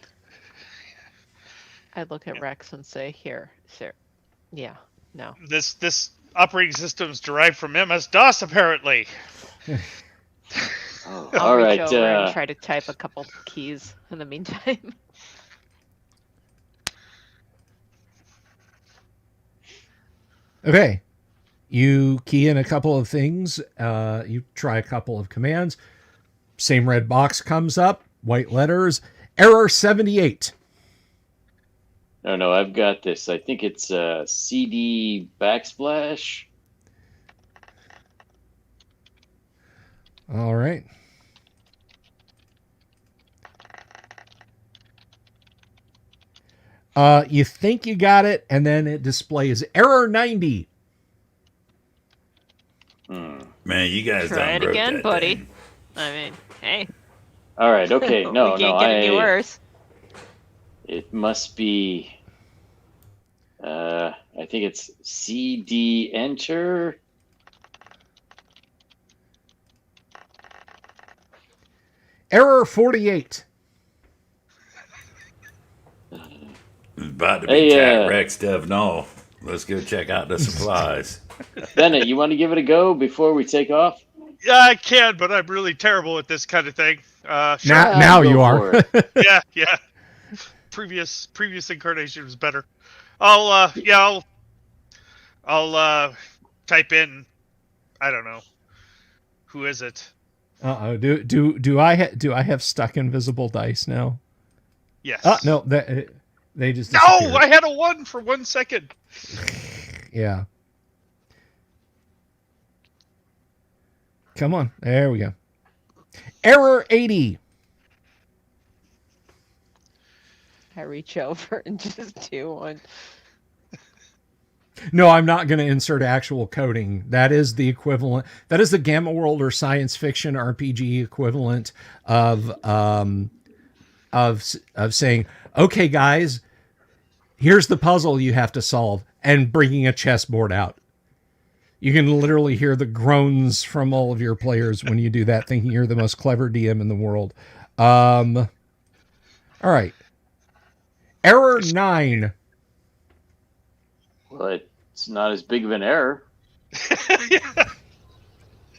I look at Rex and say, "Here, sir. Yeah, no. This operating system's derived from MS-DOS, apparently. All I'll right. reach over and try to type a couple keys in the meantime." Okay. You key in a couple of things. You try a couple of commands. Same red box comes up, white letters, error 78. No, I've got this. I think it's CD backsplash. All right. You think you got it, and then it displays error 90. Man, you guys Try done it broke again, that buddy. thing. I mean, hey. All right. Okay. No, we can't get any worse. It must be. I think it's CD enter. Error 48. It's about to be Hey, Cat Rex stuff. No, let's go check out the supplies. Bennett, you want to give it a go before we take off? Yeah, I can, but I'm really terrible at this kind of thing. Sure. Now Go you for are. it. Yeah. Previous incarnation was better. I'll type in. I don't know. Who is it? Uh-oh. Do I have stuck invisible dice now? Yes. No, they just No, disappeared. I had a 1 for 1 second. Yeah. Come on. There we go. Error 80. I reach over and just do one. No, I'm not going to insert actual coding. That is the equivalent. That is the Gamma World or science fiction RPG equivalent of saying, "Okay, guys, here's the puzzle you have to solve," and bringing a chessboard out. You can literally hear the groans from all of your players when you do that, thinking you're the most clever DM in the world. All right. Error 9. Well, it's not as big of an error.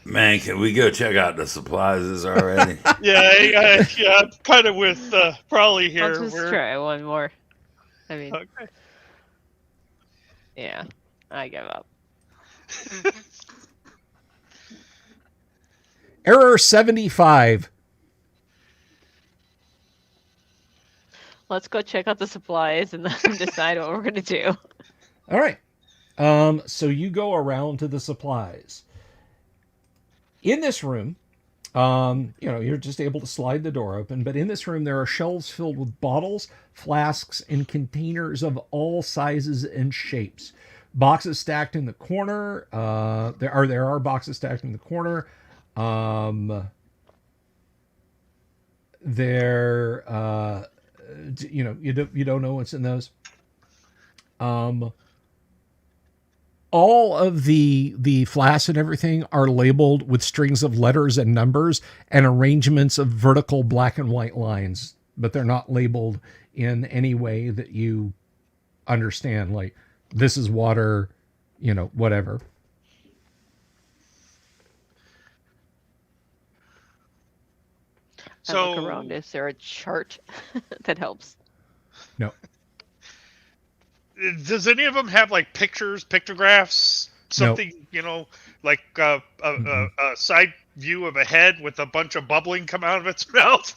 Man, can we go check out the supplies already? Yeah, I'm kind of with Probably here. I'll just try one more. I mean, Okay. yeah, I give up. Error 75. Let's go check out the supplies and then decide what we're gonna do. All right. So you go around to the supplies. In this room, you're just able to slide the door open, but in this room there are shelves filled with bottles, flasks, and containers of all sizes and shapes. Boxes stacked in the corner. There are boxes stacked in the corner. You don't know what's in those. all of the flasks and everything are labeled with strings of letters and numbers and arrangements of vertical black and white lines, but they're not labeled in any way that you understand. Like, this is water, whatever. I look around. Is there a chart that helps? No. Does any of them have like pictures, pictographs, something, like a side view of a head with a bunch of bubbling come out of its mouth?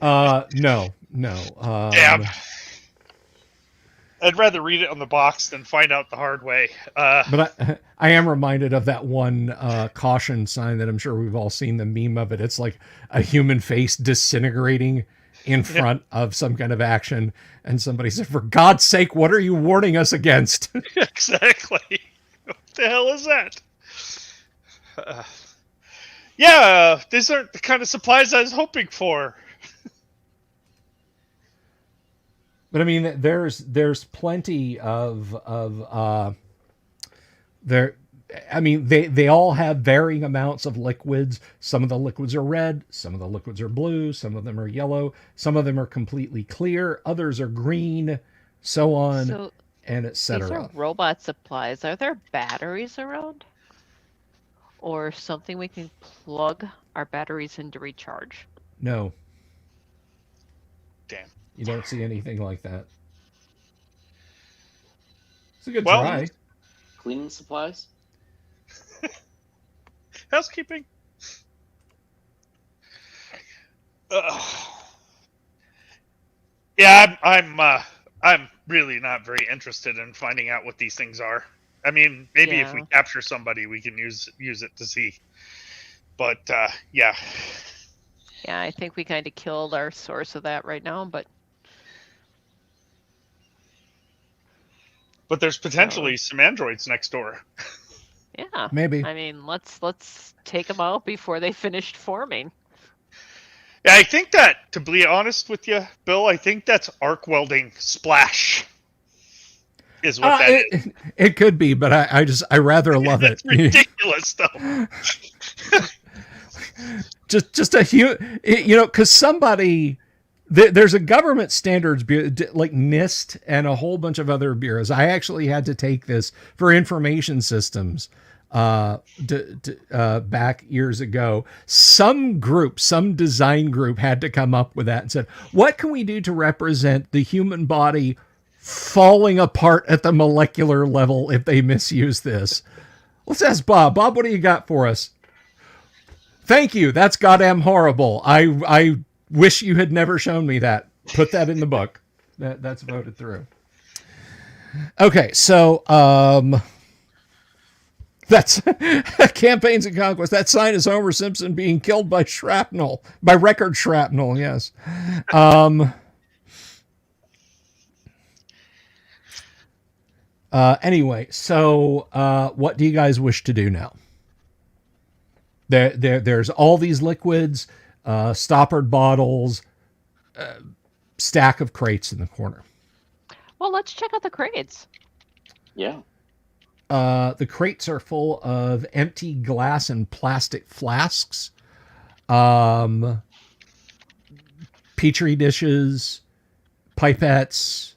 No. Damn. I'd rather read it on the box than find out the hard way. But I am reminded of that one caution sign that I'm sure we've all seen, the meme of it. It's like a human face disintegrating in front of some kind of action. And somebody said, for God's sake, what are you warning us against? Exactly. What the hell is that? Yeah, these aren't the kind of supplies I was hoping for. But I mean, there's plenty of there. I mean, they all have varying amounts of liquids. Some of the liquids are red, some of the liquids are blue, some of them are yellow, some of them are completely clear, others are green, so on and etc. These are robot supplies. Are there batteries around? Or something we can plug our batteries in to recharge? No. Damn. You don't see anything like that. It's a good try. Cleaning supplies? Housekeeping. Yeah, I'm really not very interested in finding out what these things are. I mean, maybe if we capture somebody, we can use it to see. But yeah. Yeah, I think we kind of killed our source of that right now, but there's potentially some androids next door. Yeah, maybe. I mean, let's take them out before they finished forming. Yeah, I think that, to be honest with you, Bill, I think that's arc welding splash. Is what that is. It could be, but I rather love it. It's ridiculous, though. just a huge, because somebody. There's a government standards bureau, like NIST and a whole bunch of other bureaus. I actually had to take this for information systems back years ago. Some design group had to come up with that and said, what can we do to represent the human body falling apart at the molecular level if they misuse this? Let's ask Bob. Bob, what do you got for us? Thank you. That's goddamn horrible. I wish you had never shown me that. Put that in the book. That's voted through. Okay, so that's Campaigns and Conquest. That sign is Homer Simpson being killed by shrapnel, by record shrapnel. Yes. Anyway, so what do you guys wish to do now? There's all these liquids. Stoppered bottles, stack of crates in the corner. Well, let's check out the crates. Yeah. The crates are full of empty glass and plastic flasks, petri dishes, pipettes.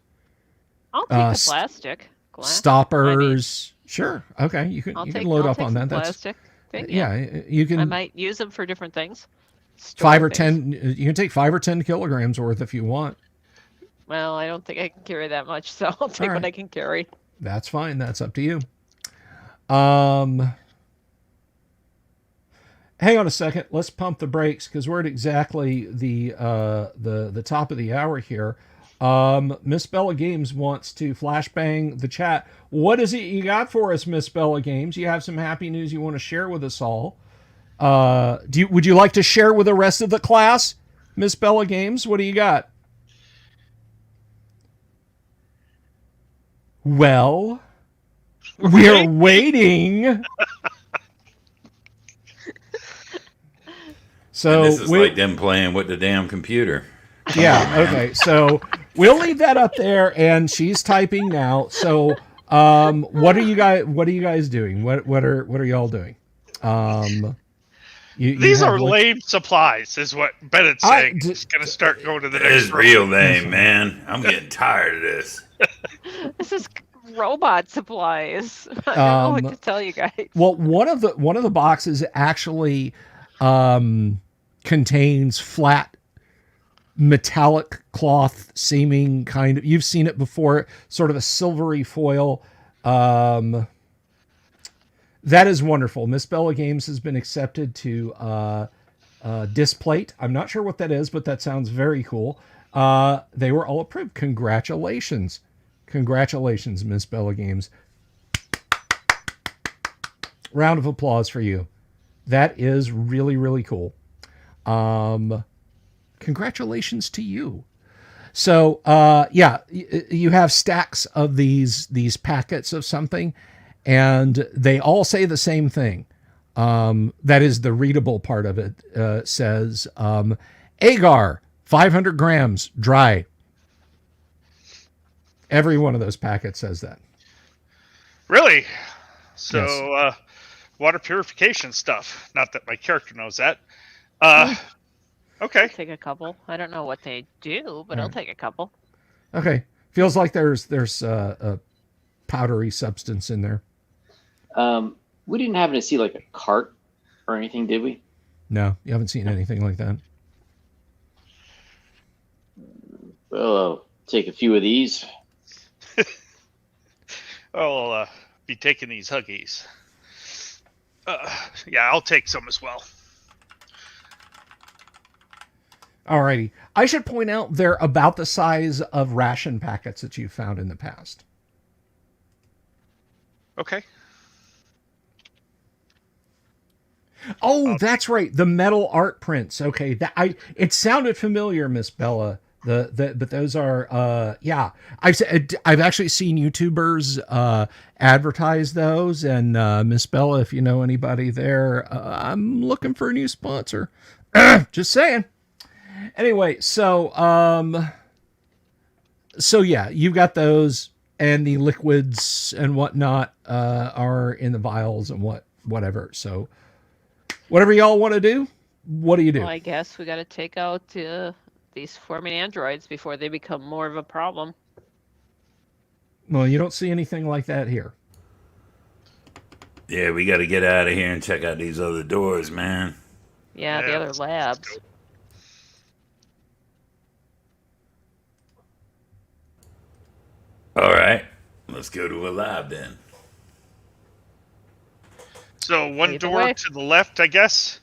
I'll take the plastic. Glass. Stoppers. Sure. Okay. You can load up on that. Plastic. Yeah, you can. I might use them for different things. 5 or 10. You can take 5 or 10 kilograms worth if you want. Well, I don't think I can carry that much, so I'll take what I can carry. That's fine. That's up to you. Hang on a second. Let's pump the brakes because we're at exactly the top of the hour here. Miss Bella Games wants to flashbang the chat. What is it you got for us, Miss Bella Games? You have some happy news you want to share with us all. Would you like to share with the rest of the class, Miss Bella Games? What do you got? Well, we're waiting. So and this is like them playing with the damn computer. Yeah. Okay. So we'll leave that up there, and she's typing now. So What are you guys doing? What are y'all doing? You These have are lame supplies, is what Bennett's saying. He's going to start going to the It's next room. real lame, man. I'm getting tired of this. This is robot supplies. I don't know what to tell you guys. Well, one of the boxes actually contains flat metallic cloth seeming kind of, you've seen it before, sort of a silvery foil. That is wonderful. Miss Bella Games has been accepted to Displate. I'm not sure what that is, but that sounds very cool. They were all approved. Congratulations, Miss Bella Games. Round of applause for you. That is really, really cool. Congratulations to you. So, you have stacks of these packets of something, and they all say the same thing. That is the readable part of it. Says, agar, 500 grams, dry. Every one of those packets says that. Really? So, Yes. Water purification stuff. Not that my character knows that. Okay. I'll take a couple. I don't know what they do, but I'll take a couple. Okay. Feels like there's a powdery substance in there. We didn't happen to see like a cart or anything, did we? No, you haven't seen anything like that. Well, I'll take a few of these. I'll be taking these Huggies. Yeah, I'll take some as well. Alrighty. I should point out they're about the size of ration packets that you've found in the past. Okay. Oh, that's right. The metal art prints. Okay, it sounded familiar, Miss Bella. But those are I've actually seen YouTubers advertise those, and Miss Bella, if you know anybody there, I'm looking for a new sponsor. Just saying. Anyway, so yeah, you've got those, and the liquids and whatnot are in the vials and whatever. So whatever y'all want to do, what do you do? Well, I guess we got to take out these forming androids before they become more of a problem. Well, you don't see anything like that here. Yeah, we got to get out of here and check out these other doors, man. Yeah, the other labs. All right, let's go to a lab then. So one Either door way. to the left, I guess,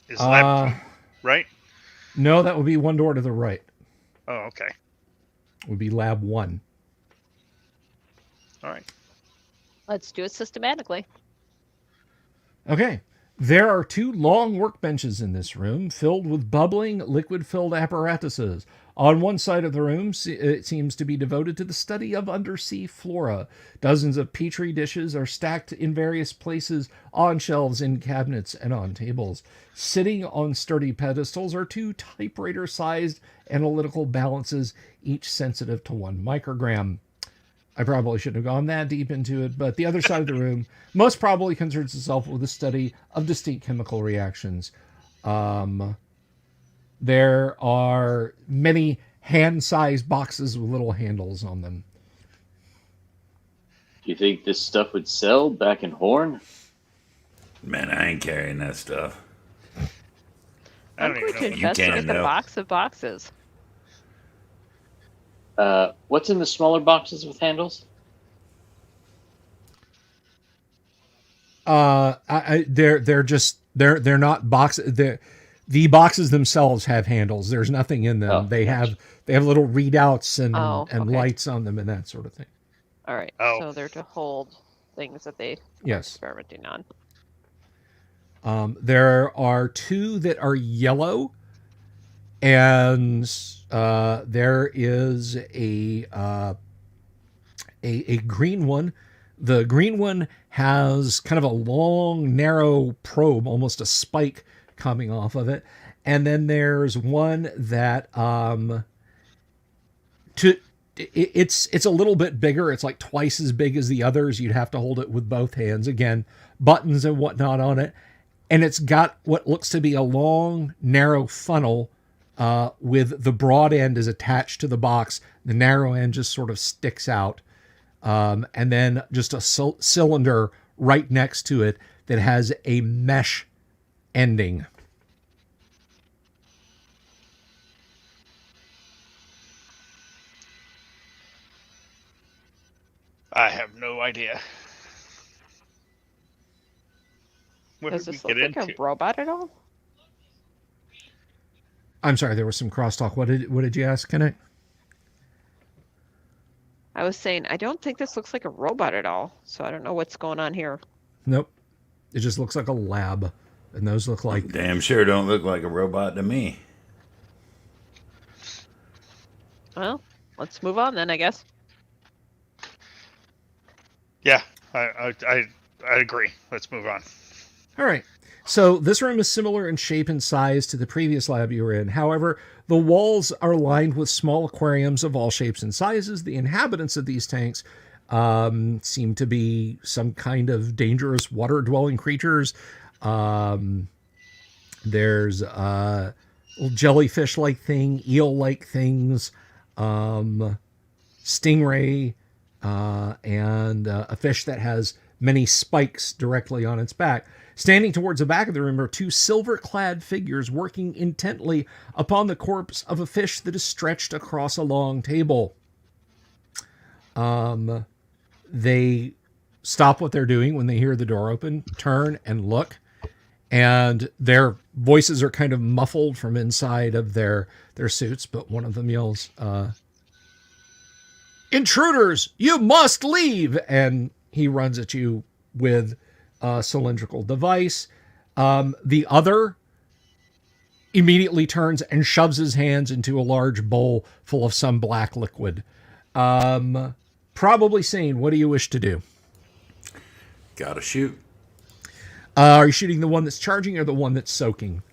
is lab 2, right? No, that would be one door to the right. Oh, okay. Would be lab 1. All right. Let's do it systematically. Okay. There are 2 long workbenches in this room filled with bubbling, liquid-filled apparatuses. On one side of the room, it seems to be devoted to the study of undersea flora. Dozens of petri dishes are stacked in various places on shelves, in cabinets, and on tables. Sitting on sturdy pedestals are 2 typewriter-sized analytical balances, each sensitive to 1 microgram. I probably shouldn't have gone that deep into it, but the other side of the room most probably concerns itself with the study of distinct chemical reactions. There are many hand-sized boxes with little handles on them. Do you think this stuff would sell back in Horn? Man, I ain't carrying that stuff. I I'm don't going even to know. You investigate can, the though. box of boxes. What's in the smaller boxes with handles? They're not boxes. The boxes themselves have handles. There's nothing in them. Oh, They have little readouts and Okay. lights on them and that sort of thing. All right. Oh. So they're to hold things that they are Yes. experimenting on. There are 2 that are yellow, and there is a green one. The green one has kind of a long, narrow probe, almost a spike coming off of it. And then there's one that it's a little bit bigger. It's like twice as big as the others. You'd have to hold it with both hands. Again, buttons and whatnot on it. And it's got what looks to be a long, narrow funnel with the broad end is attached to the box. The narrow end just sort of sticks out. And then just a cylinder right next to it that has a mesh ending. I have no idea. What Does did we this look get like into? a robot at all? I'm sorry, there was some crosstalk. What did you ask, Kenneth? I was saying, I don't think this looks like a robot at all, so I don't know what's going on here. Nope. It just looks like a lab. And those look like... Damn sure don't look like a robot to me. Well, let's move on then, I guess. Yeah, I agree. Let's move on. All right. So this room is similar in shape and size to the previous lab you were in. However, the walls are lined with small aquariums of all shapes and sizes. The inhabitants of these tanks seem to be some kind of dangerous water-dwelling creatures. There's a little jellyfish-like thing, eel-like things, stingray, and a fish that has many spikes directly on its back. Standing towards the back of the room are two silver-clad figures working intently upon the corpse of a fish that is stretched across a long table. They stop what they're doing when they hear the door open, turn and look, and their voices are kind of muffled from inside of their suits, but one of them yells, "Intruders, you must leave!" And he runs at you with a cylindrical device. The other immediately turns and shoves his hands into a large bowl full of some black liquid. Probably saying, what do you wish to do? Gotta shoot. Are you shooting the one that's charging or the one that's soaking?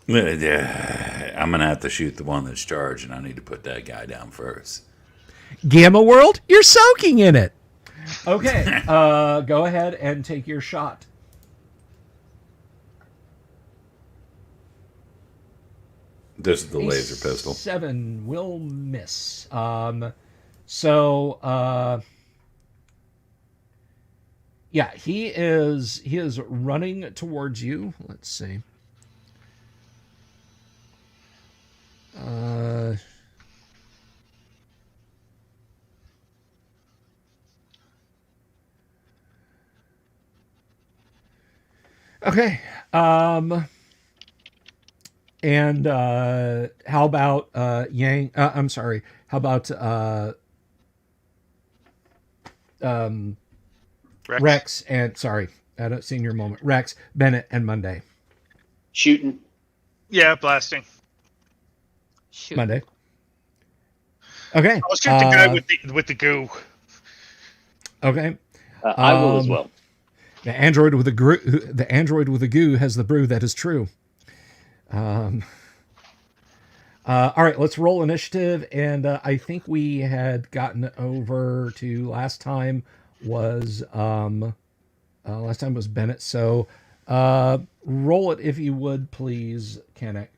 Yeah, I'm gonna have to shoot the one that's charged, and I need to put that guy down first. Gamma World, you're soaking in it. Okay, go ahead and take your shot. This is the laser pistol. 7 will miss. Yeah, he is running towards you. Let's see. Okay. And how about Yang? I'm sorry. How about Rex and sorry, I don't senior moment. Rex, Bennett, and Monday. Shooting. Yeah, blasting. Shoot. Monday. Okay. I'll shoot the guy with the goo. Okay. I will as well. The android with the goo has the brew that is true. All right, let's roll initiative. And I think we had gotten over to last time was Bennett. So roll it if you would, please, Kennick.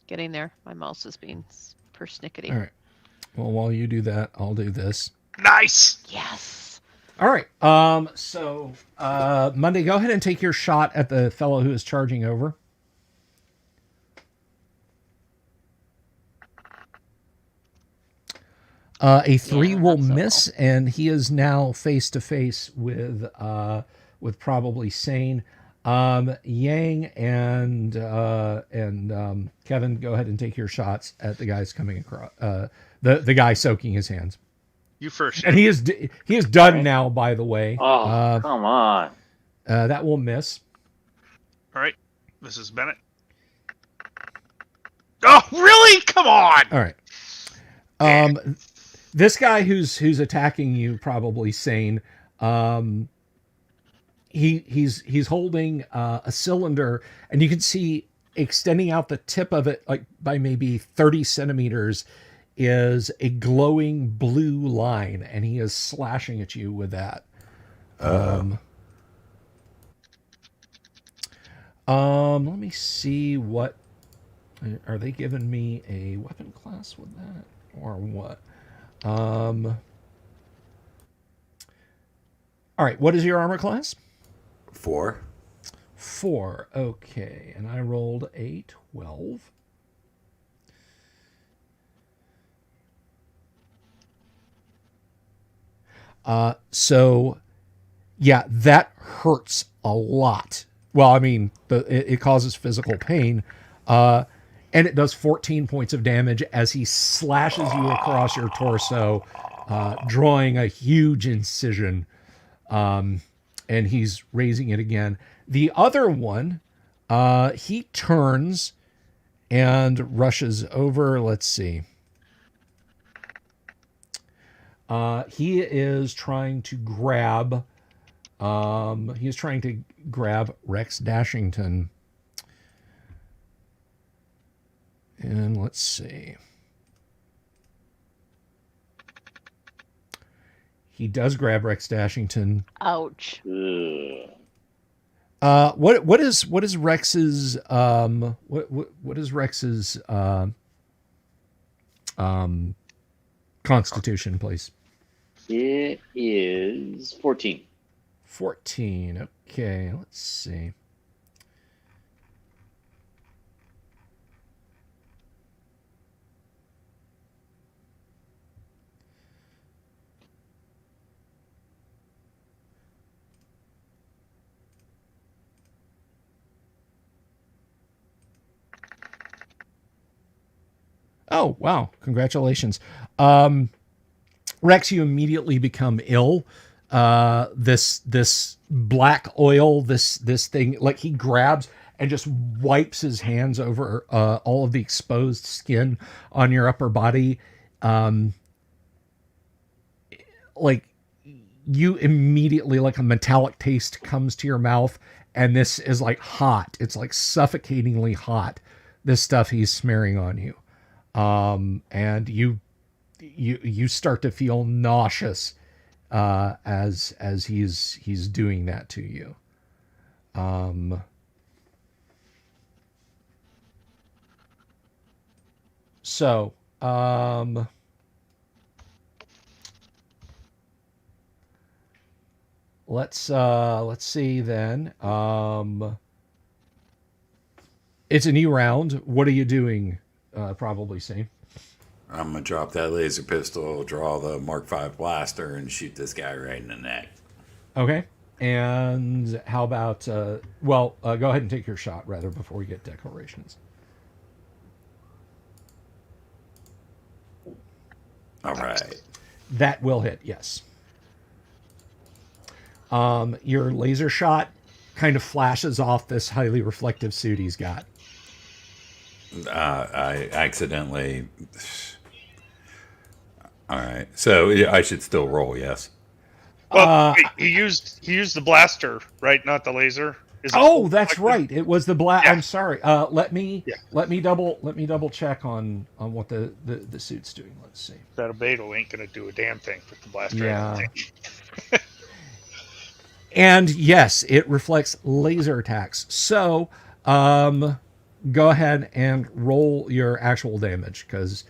Getting there. My mouse is being persnickety. All right. Well, while you do that, I'll do this. Nice. Yes. All right. So Monday, go ahead and take your shot at the fellow who is charging over. A 3 will miss, and he is now face to face with probably Sane. Yang and Kevin, go ahead and take your shots at the guys coming across. The guy soaking his hands. You first. And he is done now, by the way. Oh, come on. That will miss. All right. This is Bennett. Oh, really? Come on. All right. This guy who's attacking you, probably Sane, he's holding a cylinder, and you can see extending out the tip of it like by maybe 30 centimeters is a glowing blue line, and he is slashing at you with that. Let me see, what are they giving me a weapon class with that or what? All right, what is your armor class? 4. 4. Okay, and I rolled a 12. So yeah, that hurts a lot. Well, I mean, it causes physical pain, and it does 14 points of damage as he slashes you across your torso, drawing a huge incision. And he's raising it again. The other one, he turns and rushes over. Let's see. He is trying to grab. He is trying to grab Rex Dashington. And let's see. He does grab Rex Dashington. Ouch. What is Rex's what is Rex's constitution, please? It is 14. 14. Okay, let's see. Oh, wow. Congratulations. Rex, you immediately become ill. This black oil, this thing, like he grabs and just wipes his hands over all of the exposed skin on your upper body. Like you immediately, like a metallic taste comes to your mouth, and this is like hot. It's like suffocatingly hot, this stuff he's smearing on you. And you start to feel nauseous as he's doing that to you. So let's see then. It's a new round. What are you doing? Probably same. I'm going to drop that laser pistol, draw the Mark 5 blaster, and shoot this guy right in the neck. Okay. And how about, go ahead and take your shot, rather, before we get declarations. All right. That will hit, yes. Your laser shot kind of flashes off this highly reflective suit he's got. I accidentally... All right. So yeah, I should still roll, yes? Well, he used the blaster, right? Not the laser. That's right. It was the black. Yeah. I'm sorry. Let me double check on what the suit's doing. Let's see. That Abeto ain't gonna do a damn thing with the blaster. Yeah. And yes, it reflects laser attacks. So, go ahead and roll your actual damage, because,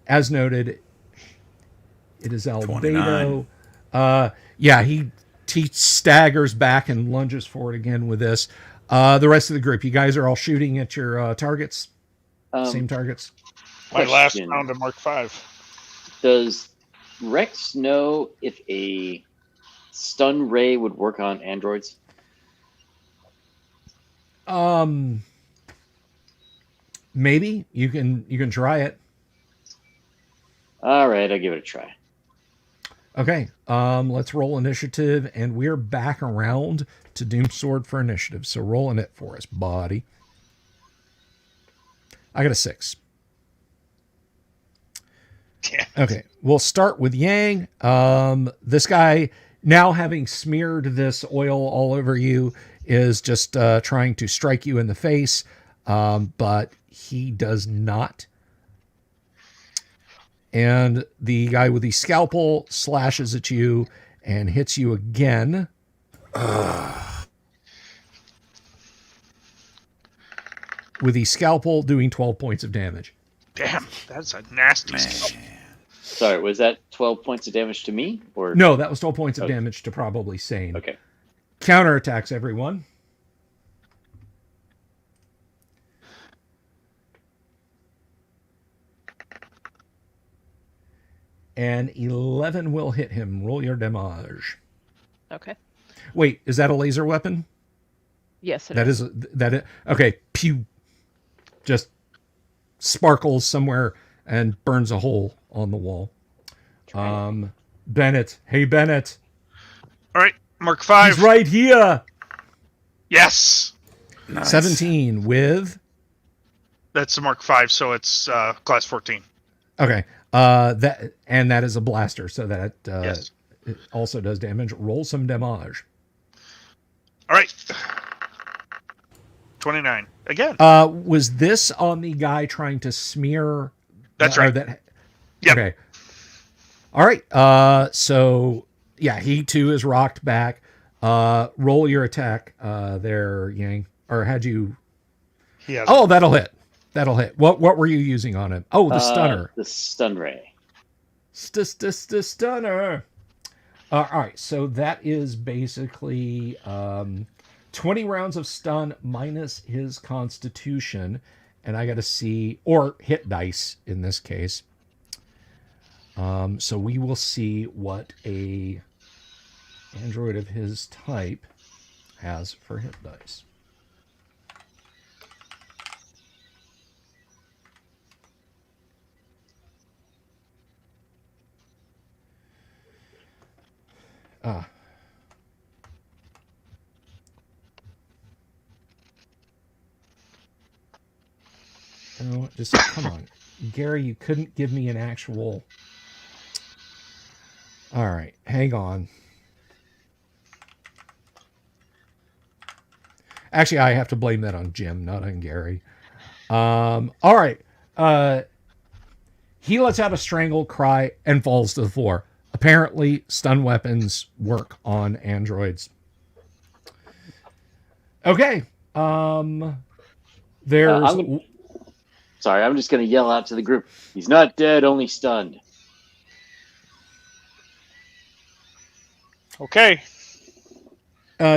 as noted, it is Albedo. He staggers back and lunges forward again with this. The rest of the group, you guys are all shooting at your targets? Same targets? My last round of Mark 5. Does Rex know if a stun ray would work on androids? Maybe. You can try it. All right, I'll give it a try. Okay, let's roll initiative, and we're back around to Doomsword for initiative. So rolling it for us, buddy. I got a 6. Yeah. Okay, we'll start with Yang. This guy now having smeared this oil all over you, is just trying to strike you in the face, but he does not. And the guy with the scalpel slashes at you and hits you again. With the scalpel doing 12 points of damage. Damn, that's a nasty scalp. Sorry, was that 12 points of damage to me? Or No, that was 12 points of Okay. damage to probably Sane. Okay. Counterattacks, everyone. And 11 will hit him. Roll your damage. Okay. Wait, is that a laser weapon? Yes, it That is. is that it. Okay, pew. Just sparkles somewhere and burns a hole on the wall. Bennett. Hey, Bennett. All right, Mark 5. He's right here. Yes, Nice. 17 with. that's the Mark 5, so it's class 14. Okay. That is a blaster, so that Yes. it also does damage. Roll some damage. All right. 29. Again. Was this on the guy trying to smear? That's or right. That, Yep. Okay. All right. So yeah, he too is rocked back. Roll your attack there, Yang. Or had you? He has Oh, that'll hit. That'll hit. What were you using on him? Oh, the stunner. The stun ray. Stunner. All right, so that is basically 20 rounds of stun minus his constitution, and I got to see, or hit dice in this case. So we will see what a android of his type has for hit dice. Oh, just come on, Gary. You couldn't give me an actual. All right, hang on. Actually, I have to blame that on Jim, not on Gary. All right. He lets out a strangled cry and falls to the floor. Apparently, stun weapons work on androids. Okay. There's. Sorry, I'm just going to yell out to the group. He's not dead, only stunned. Okay.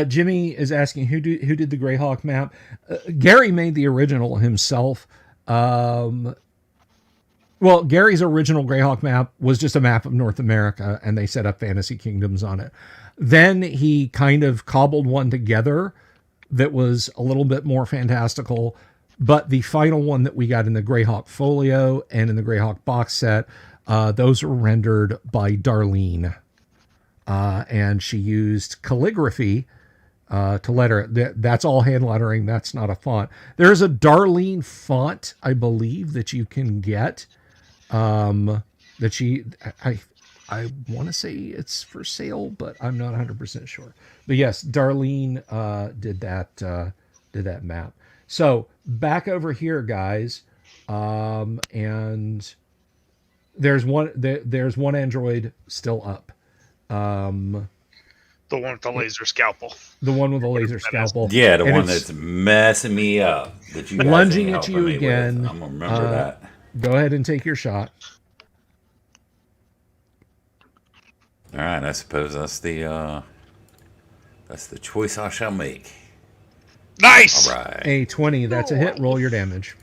Jimmy is asking who did the Greyhawk map. Gary made the original himself. Well, Gary's original Greyhawk map was just a map of North America, and they set up fantasy kingdoms on it. Then he kind of cobbled one together that was a little bit more fantastical. But the final one that we got in the Greyhawk folio and in the Greyhawk box set, those were rendered by Darlene. And she used calligraphy to letter. That's all hand lettering. That's not a font. There's a Darlene font, I believe, that you can get. That I want to say it's for sale, but I'm not 100% sure. But yes, Darlene did that map. So back over here, guys, and there's one android still up. The one with the laser scalpel. The one with the laser scalpel. Yeah, the And one it's that's messing me up. That you guys lunging ain't at helping you me again. with. I'm gonna remember that. Go ahead and take your shot. All right, I suppose that's the choice I shall make. Nice. All right. A 20. That's a hit. Roll your damage.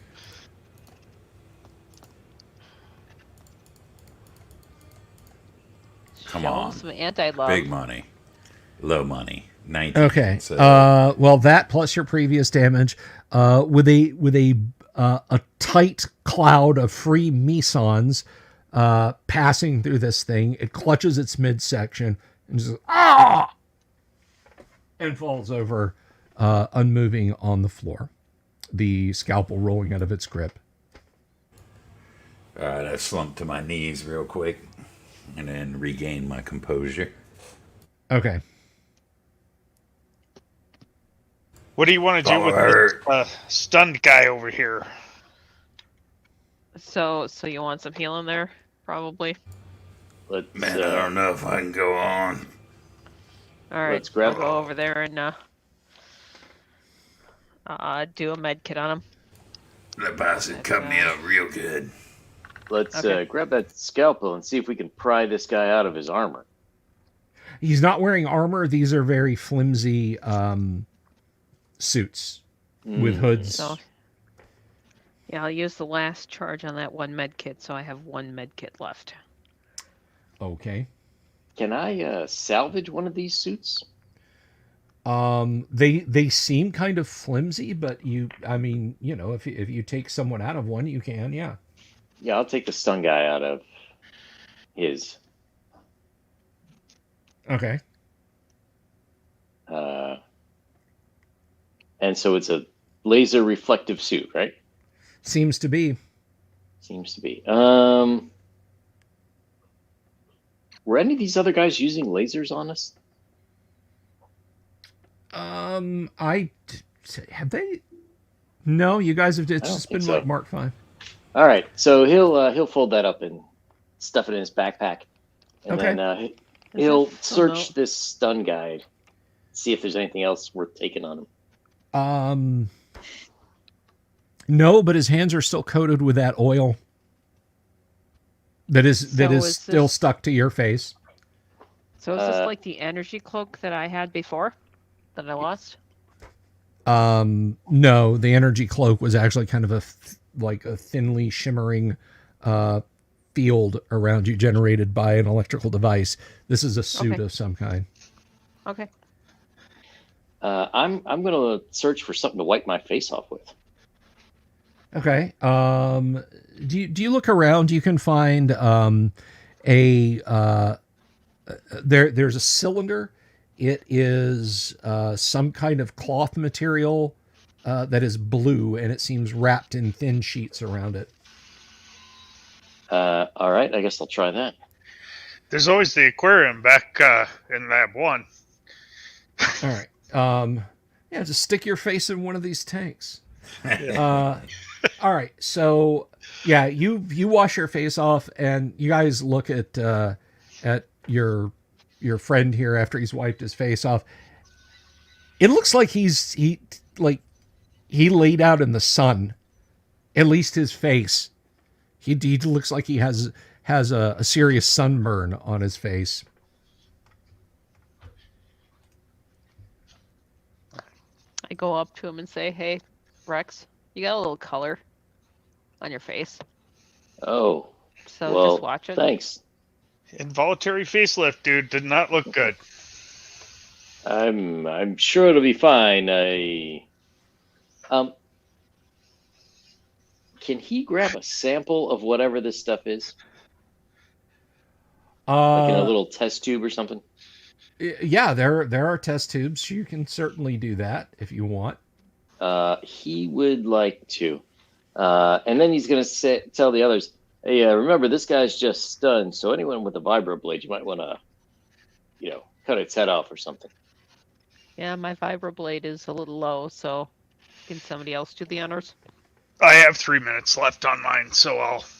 Come Show on. some anti-love. Big money. Low money. 19. Okay. So, Well, that plus your previous damage, with a tight cloud of free mesons passing through this thing, it clutches its midsection and just and falls over, unmoving on the floor. The scalpel rolling out of its grip. all right, I slumped to my knees real quick and then regained my composure. Okay. What do you want to do Follow with her. this stunned guy over here? So you want some healing there? Probably. Let's Man, I don't know if I can go on. All right. Let's grab- I'll go over there and do a med kit on him. That bastard cut me up real good. let's Okay. grab that scalpel and see if we can pry this guy out of his armor. He's not wearing armor. These are very flimsy suits with hoods. So yeah, I'll use the last charge on that one med kit, so I have one med kit left. Okay. Can I salvage one of these suits? They seem kind of flimsy, but I mean, if you take someone out of one, you can, yeah. Yeah, I'll take the stun guy out of his. Okay. And so it's a laser reflective suit, right? Seems to be. Seems to be. Were any of these other guys using lasers on us? Have they? No, you guys have. It's I don't just think been so. like Mark 5. All right, so he'll fold that up and stuff it in his backpack, and Okay. then he'll Is it search no- this stun guide, see if there's anything else worth taking on him. No, but his hands are still coated with that oil. That is So is still this- stuck to your face. So is this like the energy cloak that I had before that I lost? No, the energy cloak was actually kind of like a thinly shimmering field around you generated by an electrical device. This is a suit Okay. of some kind. Okay. I'm gonna search for something to wipe my face off with. Okay. Do you look around? You can find there's a cylinder. It is some kind of cloth material that is blue, and it seems wrapped in thin sheets around it. All right, I guess I'll try that. There's always the aquarium back in Lab 1. All right. Yeah, just stick your face in one of these tanks. All right. So, yeah, you wash your face off, and you guys look at your friend here after he's wiped his face off. It looks like he laid out in the sun. At least his face. He looks like he has a serious sunburn on his face. I go up to him and say, "Hey, Rex, you got a little color on your face. Oh, So well, just watch it." thanks. Involuntary facelift, dude, did not look good. I'm sure it'll be fine. Can he grab a sample of whatever this stuff is, like in a little test tube or something? Yeah, there are test tubes. You can certainly do that if you want. He would like to, and then he's gonna tell the others, "Hey, remember this guy's just stunned. So anyone with a vibroblade, you might want to, cut its head off or something." Yeah, my vibroblade is a little low, so can somebody else do the honors? I have 3 minutes left on mine, so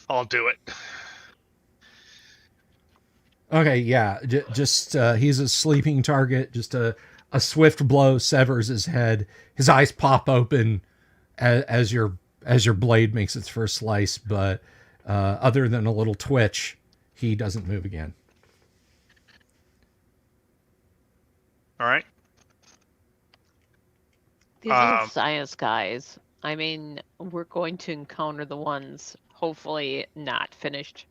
I'll do it. Okay, yeah, just he's a sleeping target. Just a swift blow severs his head. His eyes pop open as your blade makes its first slice, but other than a little twitch, he doesn't move again. All right. These little science guys, I mean, we're going to encounter the ones, hopefully not finished,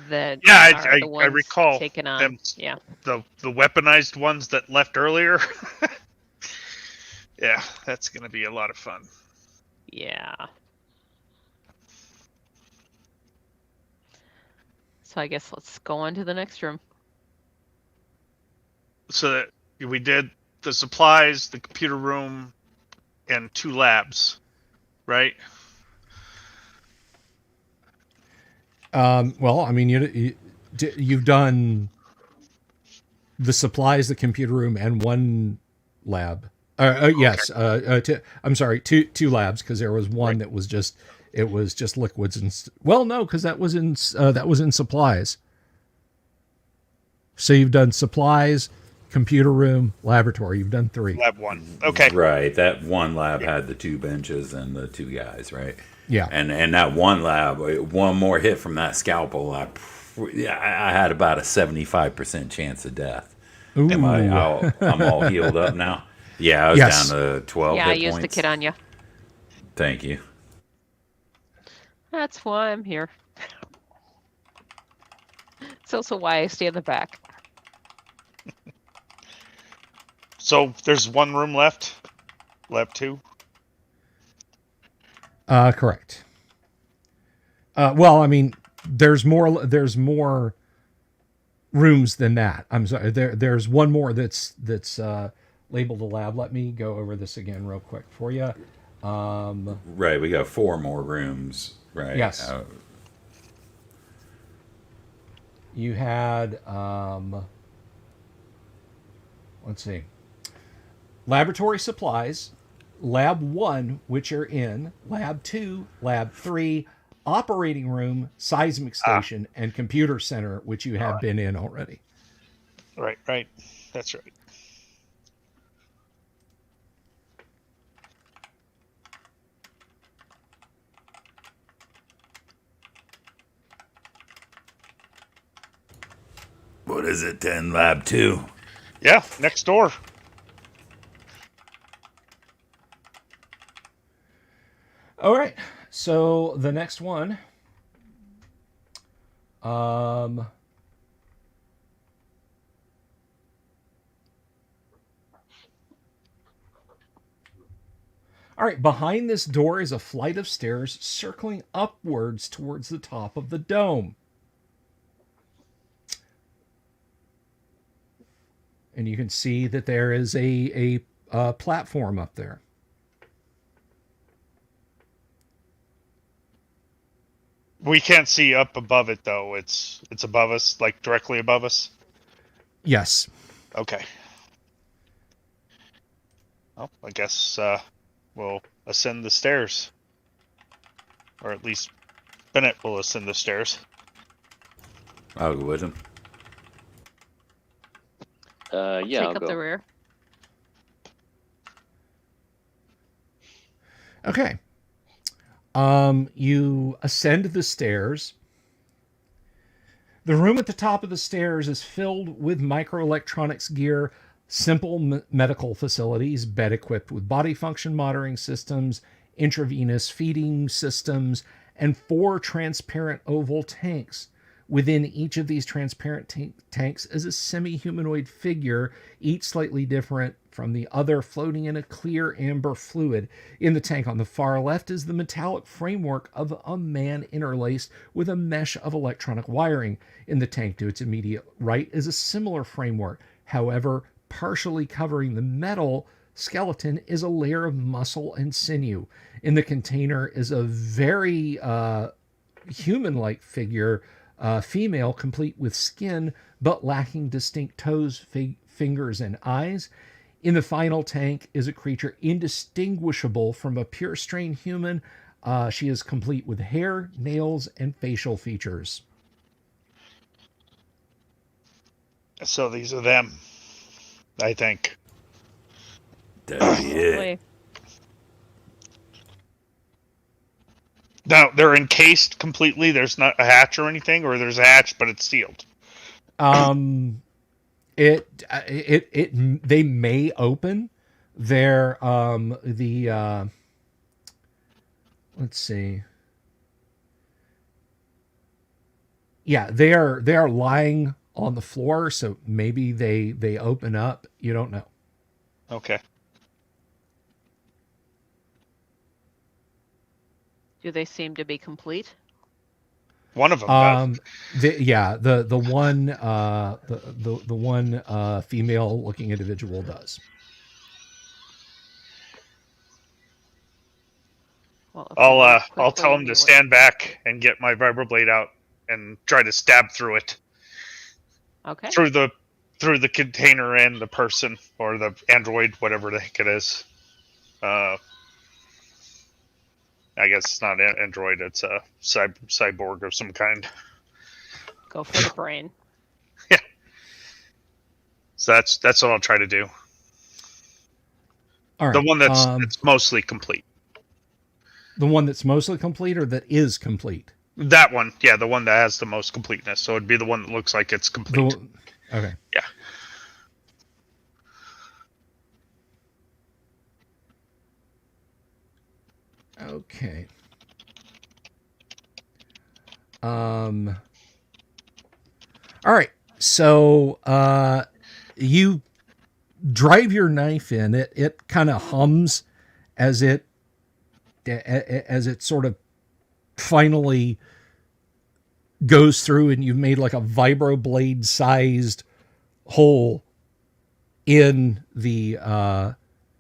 that Yeah, are the I ones recall taken on. them. Yeah. The weaponized ones that left earlier. Yeah, that's going to be a lot of fun. Yeah. So I guess let's go on to the next room. So that we did the supplies, the computer room, and 2 labs, right? Well, I mean, you've done the supplies, the computer room, and one lab. Yes, I'm sorry, two labs, because there was one that was just liquids and well, no, because that was in supplies. So you've done supplies, computer room, laboratory. You've done 3. Lab 1. Okay. Right. That one lab had the 2 benches and the 2 guys, right? Yeah. And that one lab, one more hit from that scalpel, I had about a 75% chance of death. Ooh. I'm all healed up now. Yeah, I was Yes. down to 12 Yeah, I hit used the points. kit on you. Thank you. That's why I'm here. It's also why I stay in the back. So there's one room left. Lab 2. Correct. Well, I mean, there's more rooms than that. I'm sorry. There's one more that's labeled a lab. Let me go over this again real quick for you. Right, we got 4 more rooms. Right. Yes. You had let's see. Laboratory supplies, lab 1, which are in, lab 2, lab 3, operating room, seismic station, and computer center, which you have been in already. Right. That's right. What is it, 10 lab 2? Yeah, next door. All right. So the next one, all right, behind this door is a flight of stairs circling upwards towards the top of the dome. And you can see that there is a platform up there. We can't see up above it though. It's above us, like directly above us. Yes. Okay. Well, I guess we'll ascend the stairs, or at least Bennett will ascend the stairs. I'll go with him. Yeah, Take I'll up the go. rear. Okay. You ascend the stairs. The room at the top of the stairs is filled with microelectronics gear, simple medical facilities, bed equipped with body function monitoring systems, intravenous feeding systems, and 4 transparent oval tanks. Within each of these transparent tanks is a semi-humanoid figure, each slightly different from the other, floating in a clear amber fluid. In the tank on the far left is the metallic framework of a man interlaced with a mesh of electronic wiring. In the tank to its immediate right is a similar framework. However, partially covering the metal skeleton is a layer of muscle and sinew. In the container is a very human-like figure, female, complete with skin, but lacking distinct toes, fingers, and eyes. In the final tank is a creature indistinguishable from a pure strain human. She is complete with hair, nails, and facial features. So these are them, I think. That'd be it. Wait. Now they're encased completely. There's not a hatch or anything, or there's a hatch, but it's sealed. They may open. They're let's see. Yeah, they are lying on the floor, so maybe they open up. You don't know. Okay. Do they seem to be complete? One of them does. The one female looking individual does. Well, if we move I'll tell quickly, him we to would- stand back and get my vibroblade out and try to stab through it. Okay. Through through the container and the person or the android, whatever the heck it is. I guess it's not an android; it's a cyborg of some kind. Go for the brain. Yeah. So that's what I'll try to do. All right. The one that's mostly complete. The one that's mostly complete, or that is complete? That one, yeah, the one that has the most completeness. So it'd be the one that looks like it's complete. Okay. Yeah. Okay. All right. So you drive your knife in. It kind of hums as it sort of finally goes through, and you've made like a vibroblade sized hole in the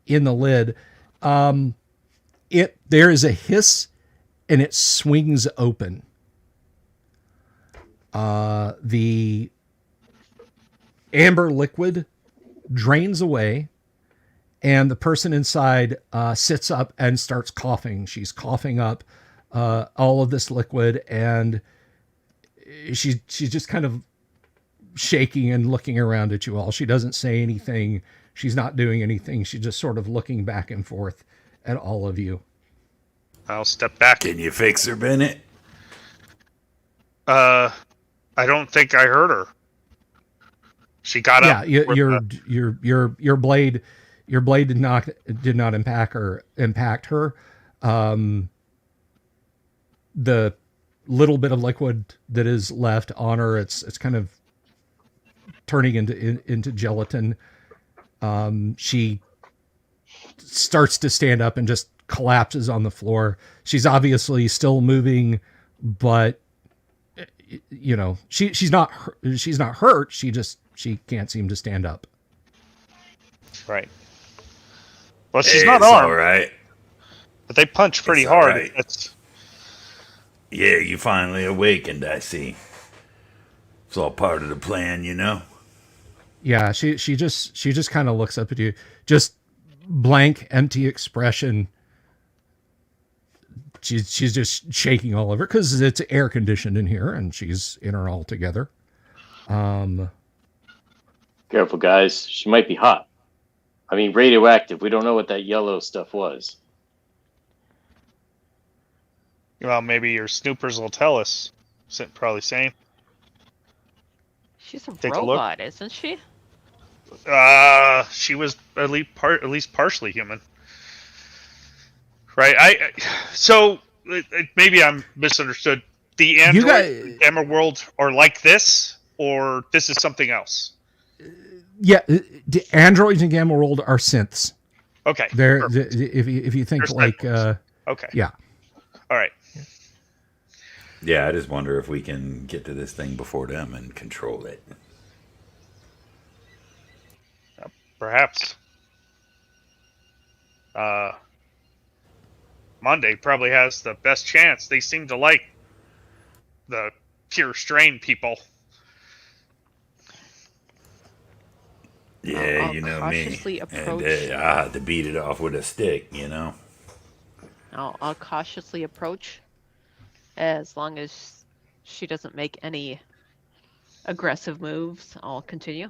lid. There is a hiss, and it swings open. The amber liquid drains away, and the person inside sits up and starts coughing. She's coughing up all of this liquid, and she's just kind of shaking and looking around at you all. She doesn't say anything. She's not doing anything. She's just sort of looking back and forth at all of you. I'll step back. Can you fix her, Bennett? I don't think I heard her. She got up. Yeah, your blade did not impact her. The little bit of liquid that is left on her, it's kind of turning into gelatin. She starts to stand up and just collapses on the floor. She's obviously still moving, but you know, she's not hurt. She can't seem to stand up. Right. Well, she's not armed. armed. All right. But they punch pretty It's hard. all right. Yeah, you finally awakened, I see. It's all part of the plan, you know? Yeah, she just kind of looks up at you. Just blank, empty expression. She's just shaking all over because it's air conditioned in here, and she's in her all together. Careful, guys. She might be hot. I mean, radioactive. We don't know what that yellow stuff was. Well, maybe your snoopers will tell us. Probably same. She's a Take a look. robot, isn't she? She was at least partially human. Right. So maybe I'm misunderstood. The android Gamma World are like this, or this is something else. Yeah, the androids in Gamma World are synths. Okay. If you think They're like okay. Yeah. All right. Yeah, I just wonder if we can get to this thing before them and control it. Perhaps. Monday probably has the best chance. They seem to like the pure strain people. Yeah, I'll you know cautiously me. approach- And I had to beat it off with a stick, you know? I'll cautiously approach, as long as she doesn't make any aggressive moves. I'll continue.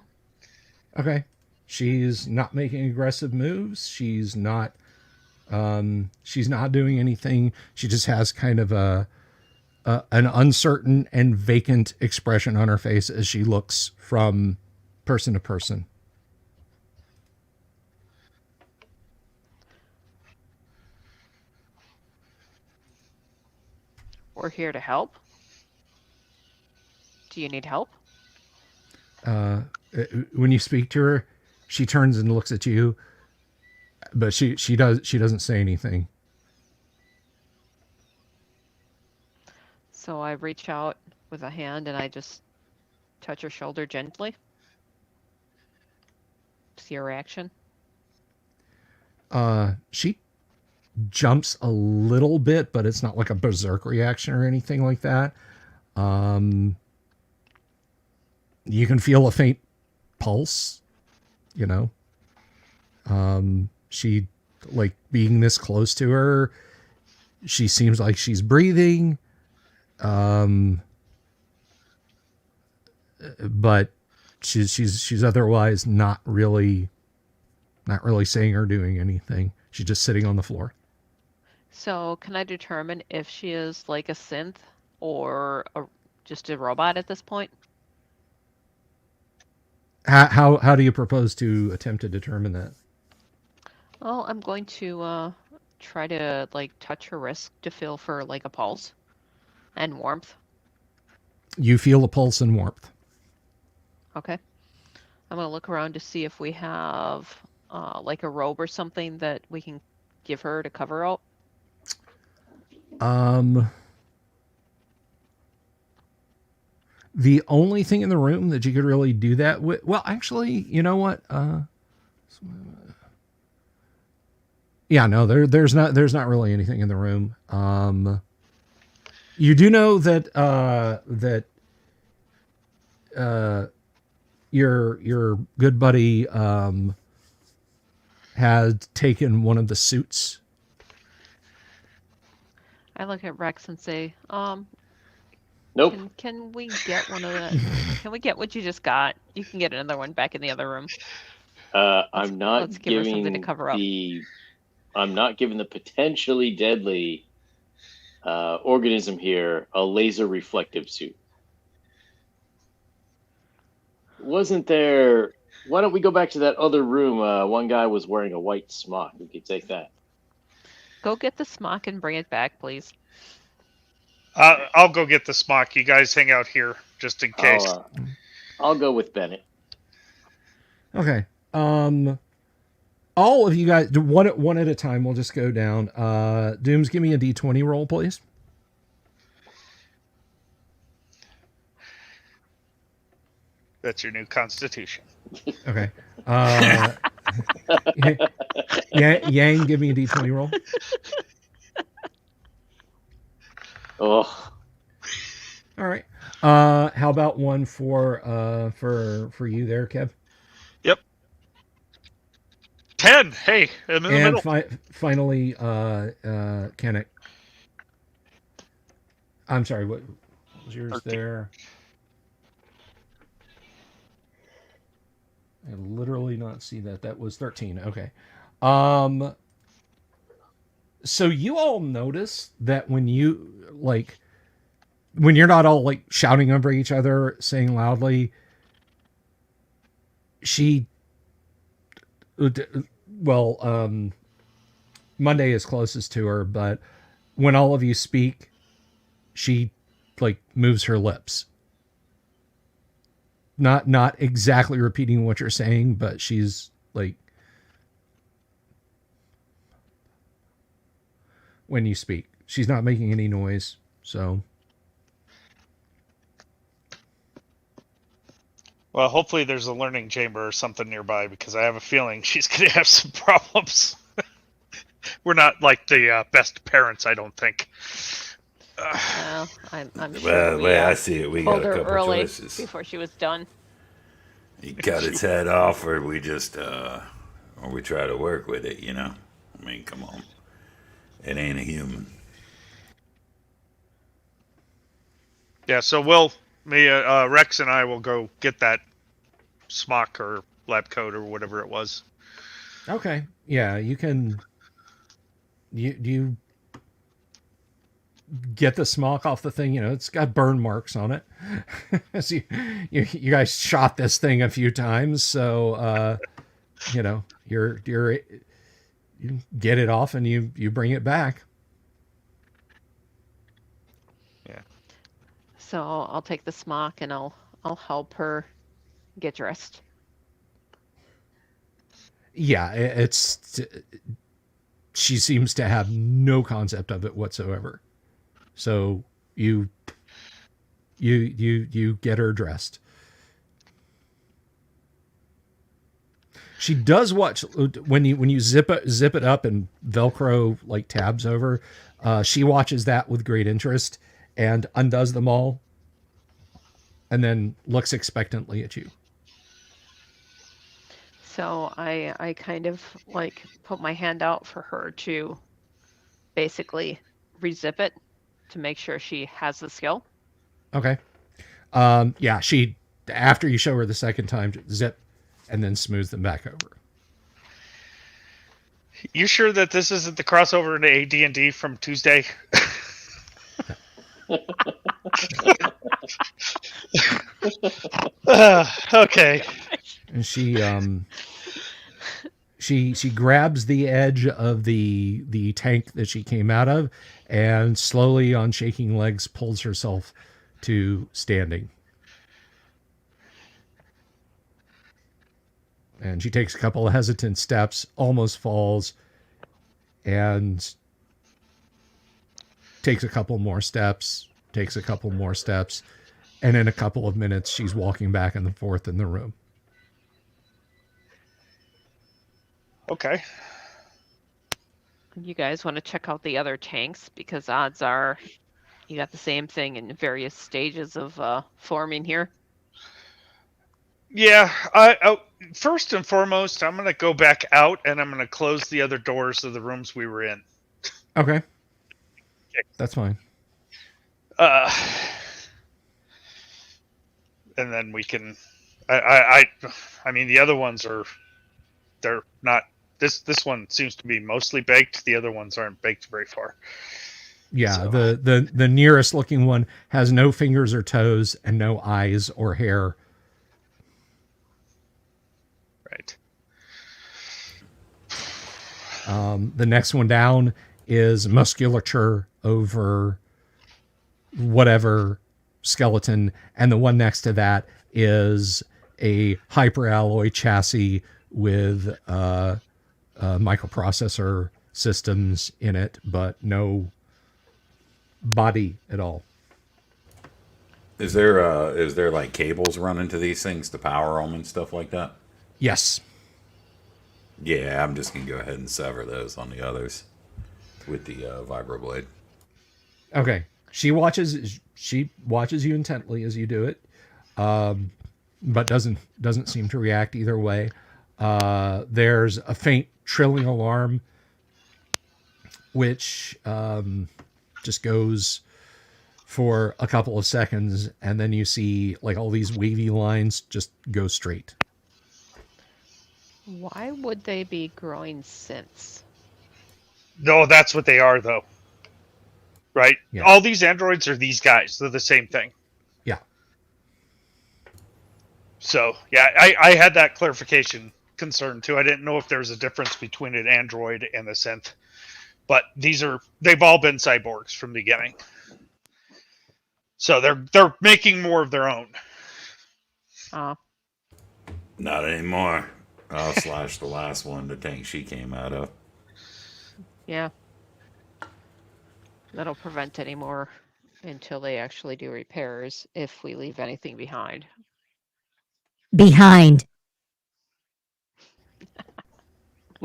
Okay. She's not making aggressive moves. She's not doing anything. She just has kind of an uncertain and vacant expression on her face as she looks from person to person. We're here to help. Do you need help? When you speak to her, she turns and looks at you, but she doesn't say anything. So I reach out with a hand and I just touch her shoulder gently. See her reaction. She jumps a little bit, but it's not like a berserk reaction or anything like that. You can feel a faint pulse, you know. She, like, being this close to her, she seems like she's breathing. But she's otherwise not really saying or doing anything. She's just sitting on the floor. So can I determine if she is like a synth or just a robot at this point? How do you propose to attempt to determine that? Well, I'm going to try to like touch her wrist to feel for like a pulse and warmth. You feel a pulse and warmth. Okay. I'm gonna look around to see if we have like a robe or something that we can give her to cover out. The only thing in the room that you could really do that with, well, actually, you know what? Yeah, no, there's not really anything in the room. You do know that your good buddy had taken one of the suits. I look at Rex and say, Nope. can we get one of the can we get what you just got? You can get another one back in the other room. I'm not let's give her something to giving cover up. I'm not giving the potentially deadly organism here a laser reflective suit. Wasn't there? Why don't we go back to that other room? One guy was wearing a white smock. We could take that. Go get the smock and bring it back, please. I'll go get the smock. You guys hang out here just in case. I'll go with Bennett. Okay. All of you guys, one at a time. We'll just go down. Dooms, give me a D20 roll, please. That's your new constitution. Okay. Yang, give me a D20 roll. Oh. All right. How about one for you there, Kev? Yep. 10. Hey, I'm in the middle. Finally, Kennick. I'm sorry. What was yours 13. there? I literally not see that. That was 13. Okay. So you all notice that when you're not all like shouting over each other, saying loudly, Monday is closest to her, but when all of you speak, she like moves her lips. Not exactly repeating what you're saying, but she's like, when you speak, she's not making any noise. So, well, hopefully there's a learning chamber or something nearby because I have a feeling she's going to have some problems. We're not like the best parents, I don't think. Well, I'm sure Well, I see it. We got pulled a her couple early choices. before she was done. You cut its head off, or we just, or we try to work with it. You know, I mean, come on, it ain't a human. Yeah, so Rex and I will go get that smock or lab coat or whatever it was. okay. Yeah, you can. You get the smock off the thing. You know, it's got burn marks on it. So you guys shot this thing a few times, so you know you get it off and you bring it back. Yeah. So I'll take the smock and I'll help her get dressed. Yeah, she seems to have no concept of it whatsoever. So you get her dressed. She does watch when you zip it up and Velcro like tabs over. She watches that with great interest and undoes them all, and then looks expectantly at you. So I kind of like put my hand out for her to basically rezip it to make sure she has the skill. Okay. Yeah, she after you show her the second time, zip, and then smooths them back over. You sure that this isn't the crossover into AD&D from Tuesday? Okay. And she grabs the edge of the tank that she came out of, and slowly on shaking legs pulls herself to standing. And she takes a couple of hesitant steps, almost falls, and takes a couple more steps, takes a couple more steps, and in a couple of minutes she's walking back and forth in the room. Okay. You guys want to check out the other tanks because odds are you got the same thing in various stages of forming here. Yeah. I first and foremost, I'm going to go back out and I'm going to close the other doors of the rooms we were in. Okay. That's fine. And then we can. I mean, the other ones are. They're not. This one seems to be mostly baked. The other ones aren't baked very far. Yeah, So. the nearest looking one has no fingers or toes and no eyes or hair. Right. The next one down is musculature over whatever skeleton, and the one next to that is a hyperalloy chassis with microprocessor systems in it, but no body at all. Is there like cables running to these things to power them and stuff like that? Yes. Yeah, I'm just gonna go ahead and sever those on the others with the vibroblade. Okay. She watches you intently as you do it, but doesn't seem to react either way. There's a faint trilling alarm, which just goes for a couple of seconds, and then you see like all these wavy lines just go straight. Why would they be growing synths? No, that's what they are, though. Right? Yeah. All these androids are these guys. They're the same thing. Yeah. So, yeah, I had that clarification concern, too. I didn't know if there was a difference between an android and a synth. But they've all been cyborgs from the beginning. So they're making more of their own. Oh. Not anymore. I'll slash the last one, the tank she came out of. Yeah. That'll prevent any more until they actually do repairs if we leave anything behind. Behind.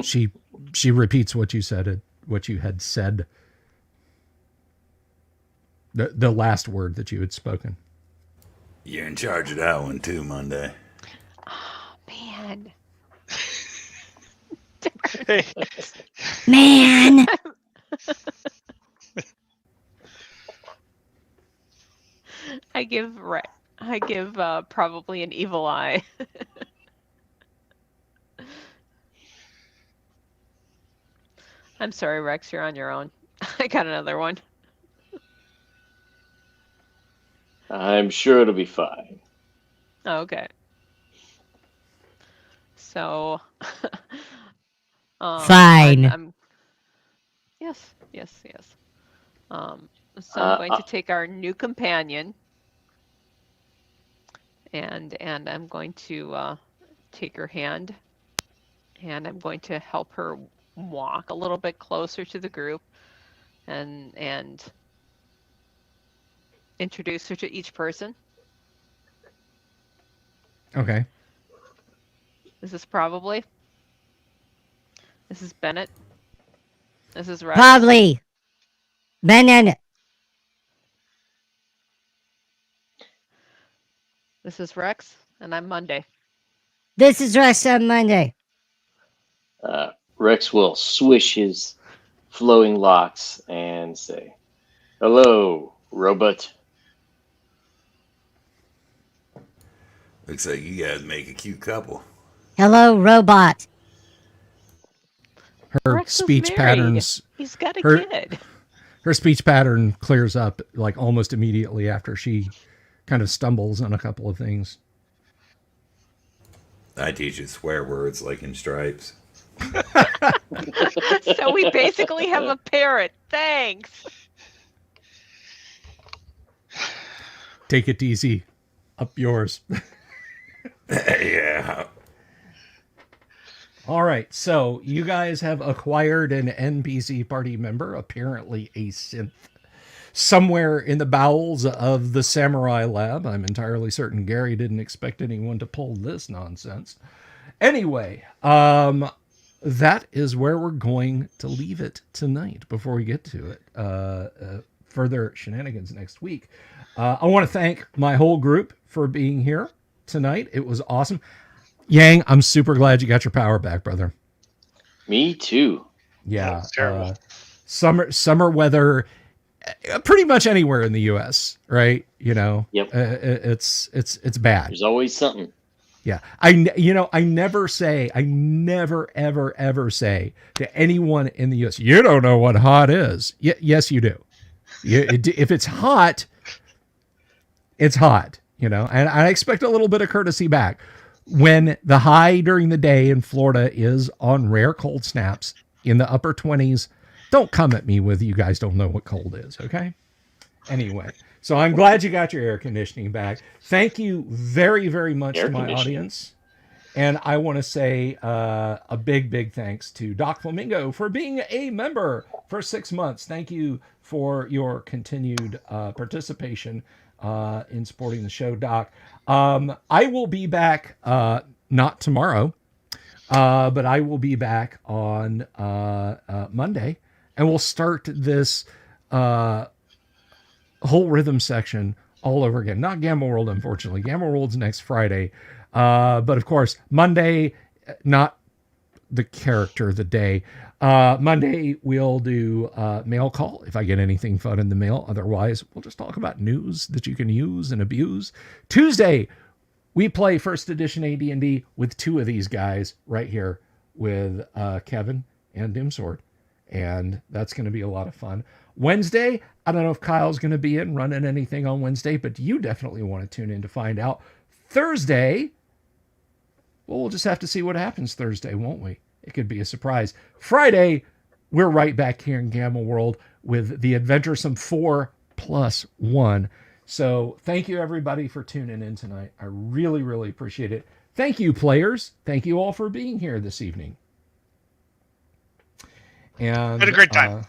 She repeats what you said, what you had said. The last word that you had spoken. You're in charge of that one too, Monday. Oh, man. Hey, Man. I give probably an evil eye. I'm sorry, Rex, you're on your own. I got another one. I'm sure it'll be fine. Okay. So, Fine. Yes. So I'm going to take our new companion, and I'm going to take her hand, and I'm going to help her walk a little bit closer to the group, and introduce her to each person. Okay. This is Bennett. This is Rex. Probably. Banana. This is Rex, and I'm Monday. This is Rush on Monday. Rex will swish his flowing locks and say, "Hello, robot." Looks like you guys make a cute couple. Hello, robot. Her Rex is speech married. patterns, He's got a her- kid. her speech pattern clears up like almost immediately after she kind of stumbles on a couple of things. I teach you swear words like in Stripes. So we basically have a parrot. Thanks. Take it easy. Up yours. Yeah. All right, so you guys have acquired an NPC party member, apparently a synth, somewhere in the bowels of the Samurai Lab. I'm entirely certain Gary didn't expect anyone to pull this nonsense. Anyway, that is where we're going to leave it tonight before we get to it. Further shenanigans next week. I want to thank my whole group for being here tonight. It was awesome. Yang, I'm super glad you got your power back, brother. Me too. Yeah. That's terrible. Summer weather, pretty much anywhere in the U.S., right? You know, Yep. It's bad. There's always something. Yeah. I never ever say to anyone in the U.S., you don't know what hot is. Yes, you do. If it's hot, it's hot, you know, and I expect a little bit of courtesy back. When the high during the day in Florida is on rare cold snaps in the upper 20s, don't come at me with you guys don't know what cold is, okay? Anyway, so I'm glad you got your air conditioning back. Thank you very, very much Air to my conditioning. audience. And I want to say a big thanks to Doc Flamingo for being a member for 6 months. Thank you for your continued participation in supporting the show, Doc. I will be back, not tomorrow, but I will be back on Monday, and we'll start this whole rhythm section all over again. Not Gamma World, unfortunately. Gamma World's next Friday. But of course, Monday, not the character of the day. Monday, we'll do mail call if I get anything fun in the mail. Otherwise, we'll just talk about news that you can use and abuse. Tuesday, we play first edition AD&D with two of these guys right here with Kevin and Dimsword. And that's going to be a lot of fun. Wednesday, I don't know if Kyle's going to be in running anything on Wednesday, but you definitely want to tune in to find out. Thursday, well, we'll just have to see what happens Thursday, won't we? It could be a surprise. Friday, we're right back here in Gamma World with the Adventuresome 4+1. So thank you, everybody, for tuning in tonight. I really, really appreciate it. Thank you, players. Thank you all for being here this evening. And Had a great time.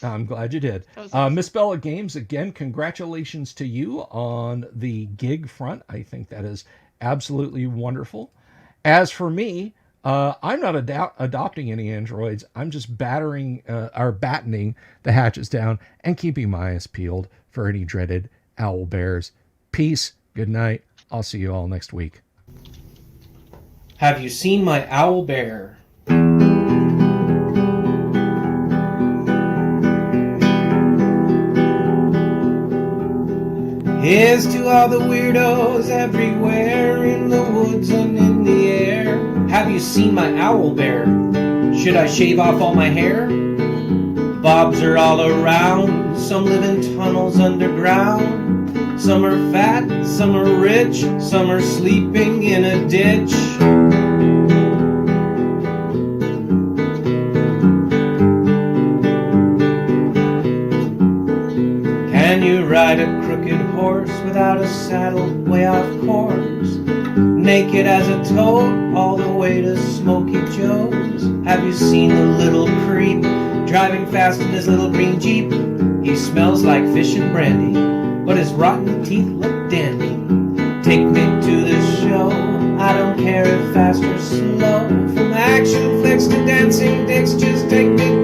I'm glad you did. That was awesome. Miss Bella Games, again, congratulations to you on the gig front. I think that is absolutely wonderful. As for me, I'm not adopting any androids. I'm just battening the hatches down and keeping my eyes peeled for any dreaded owl bears. Peace. Good night. I'll see you all next week. Have you seen my owl bear? Here's to all the weirdos everywhere in the woods and in the air. Have you seen my owl bear? Should I shave off all my hair? Bobs are all around. Some live in tunnels underground. Some are fat, some are rich, some are sleeping in a ditch. Can you ride a crooked horse without a saddle, way off course? Naked as a toad, all the way to Smoky Joe's. Have you seen the little creep driving fast in his little green Jeep? He smells like fish and brandy, but his rotten teeth look dandy. Take me to the show, I don't care if fast or slow. From action flicks to dancing dicks, just take me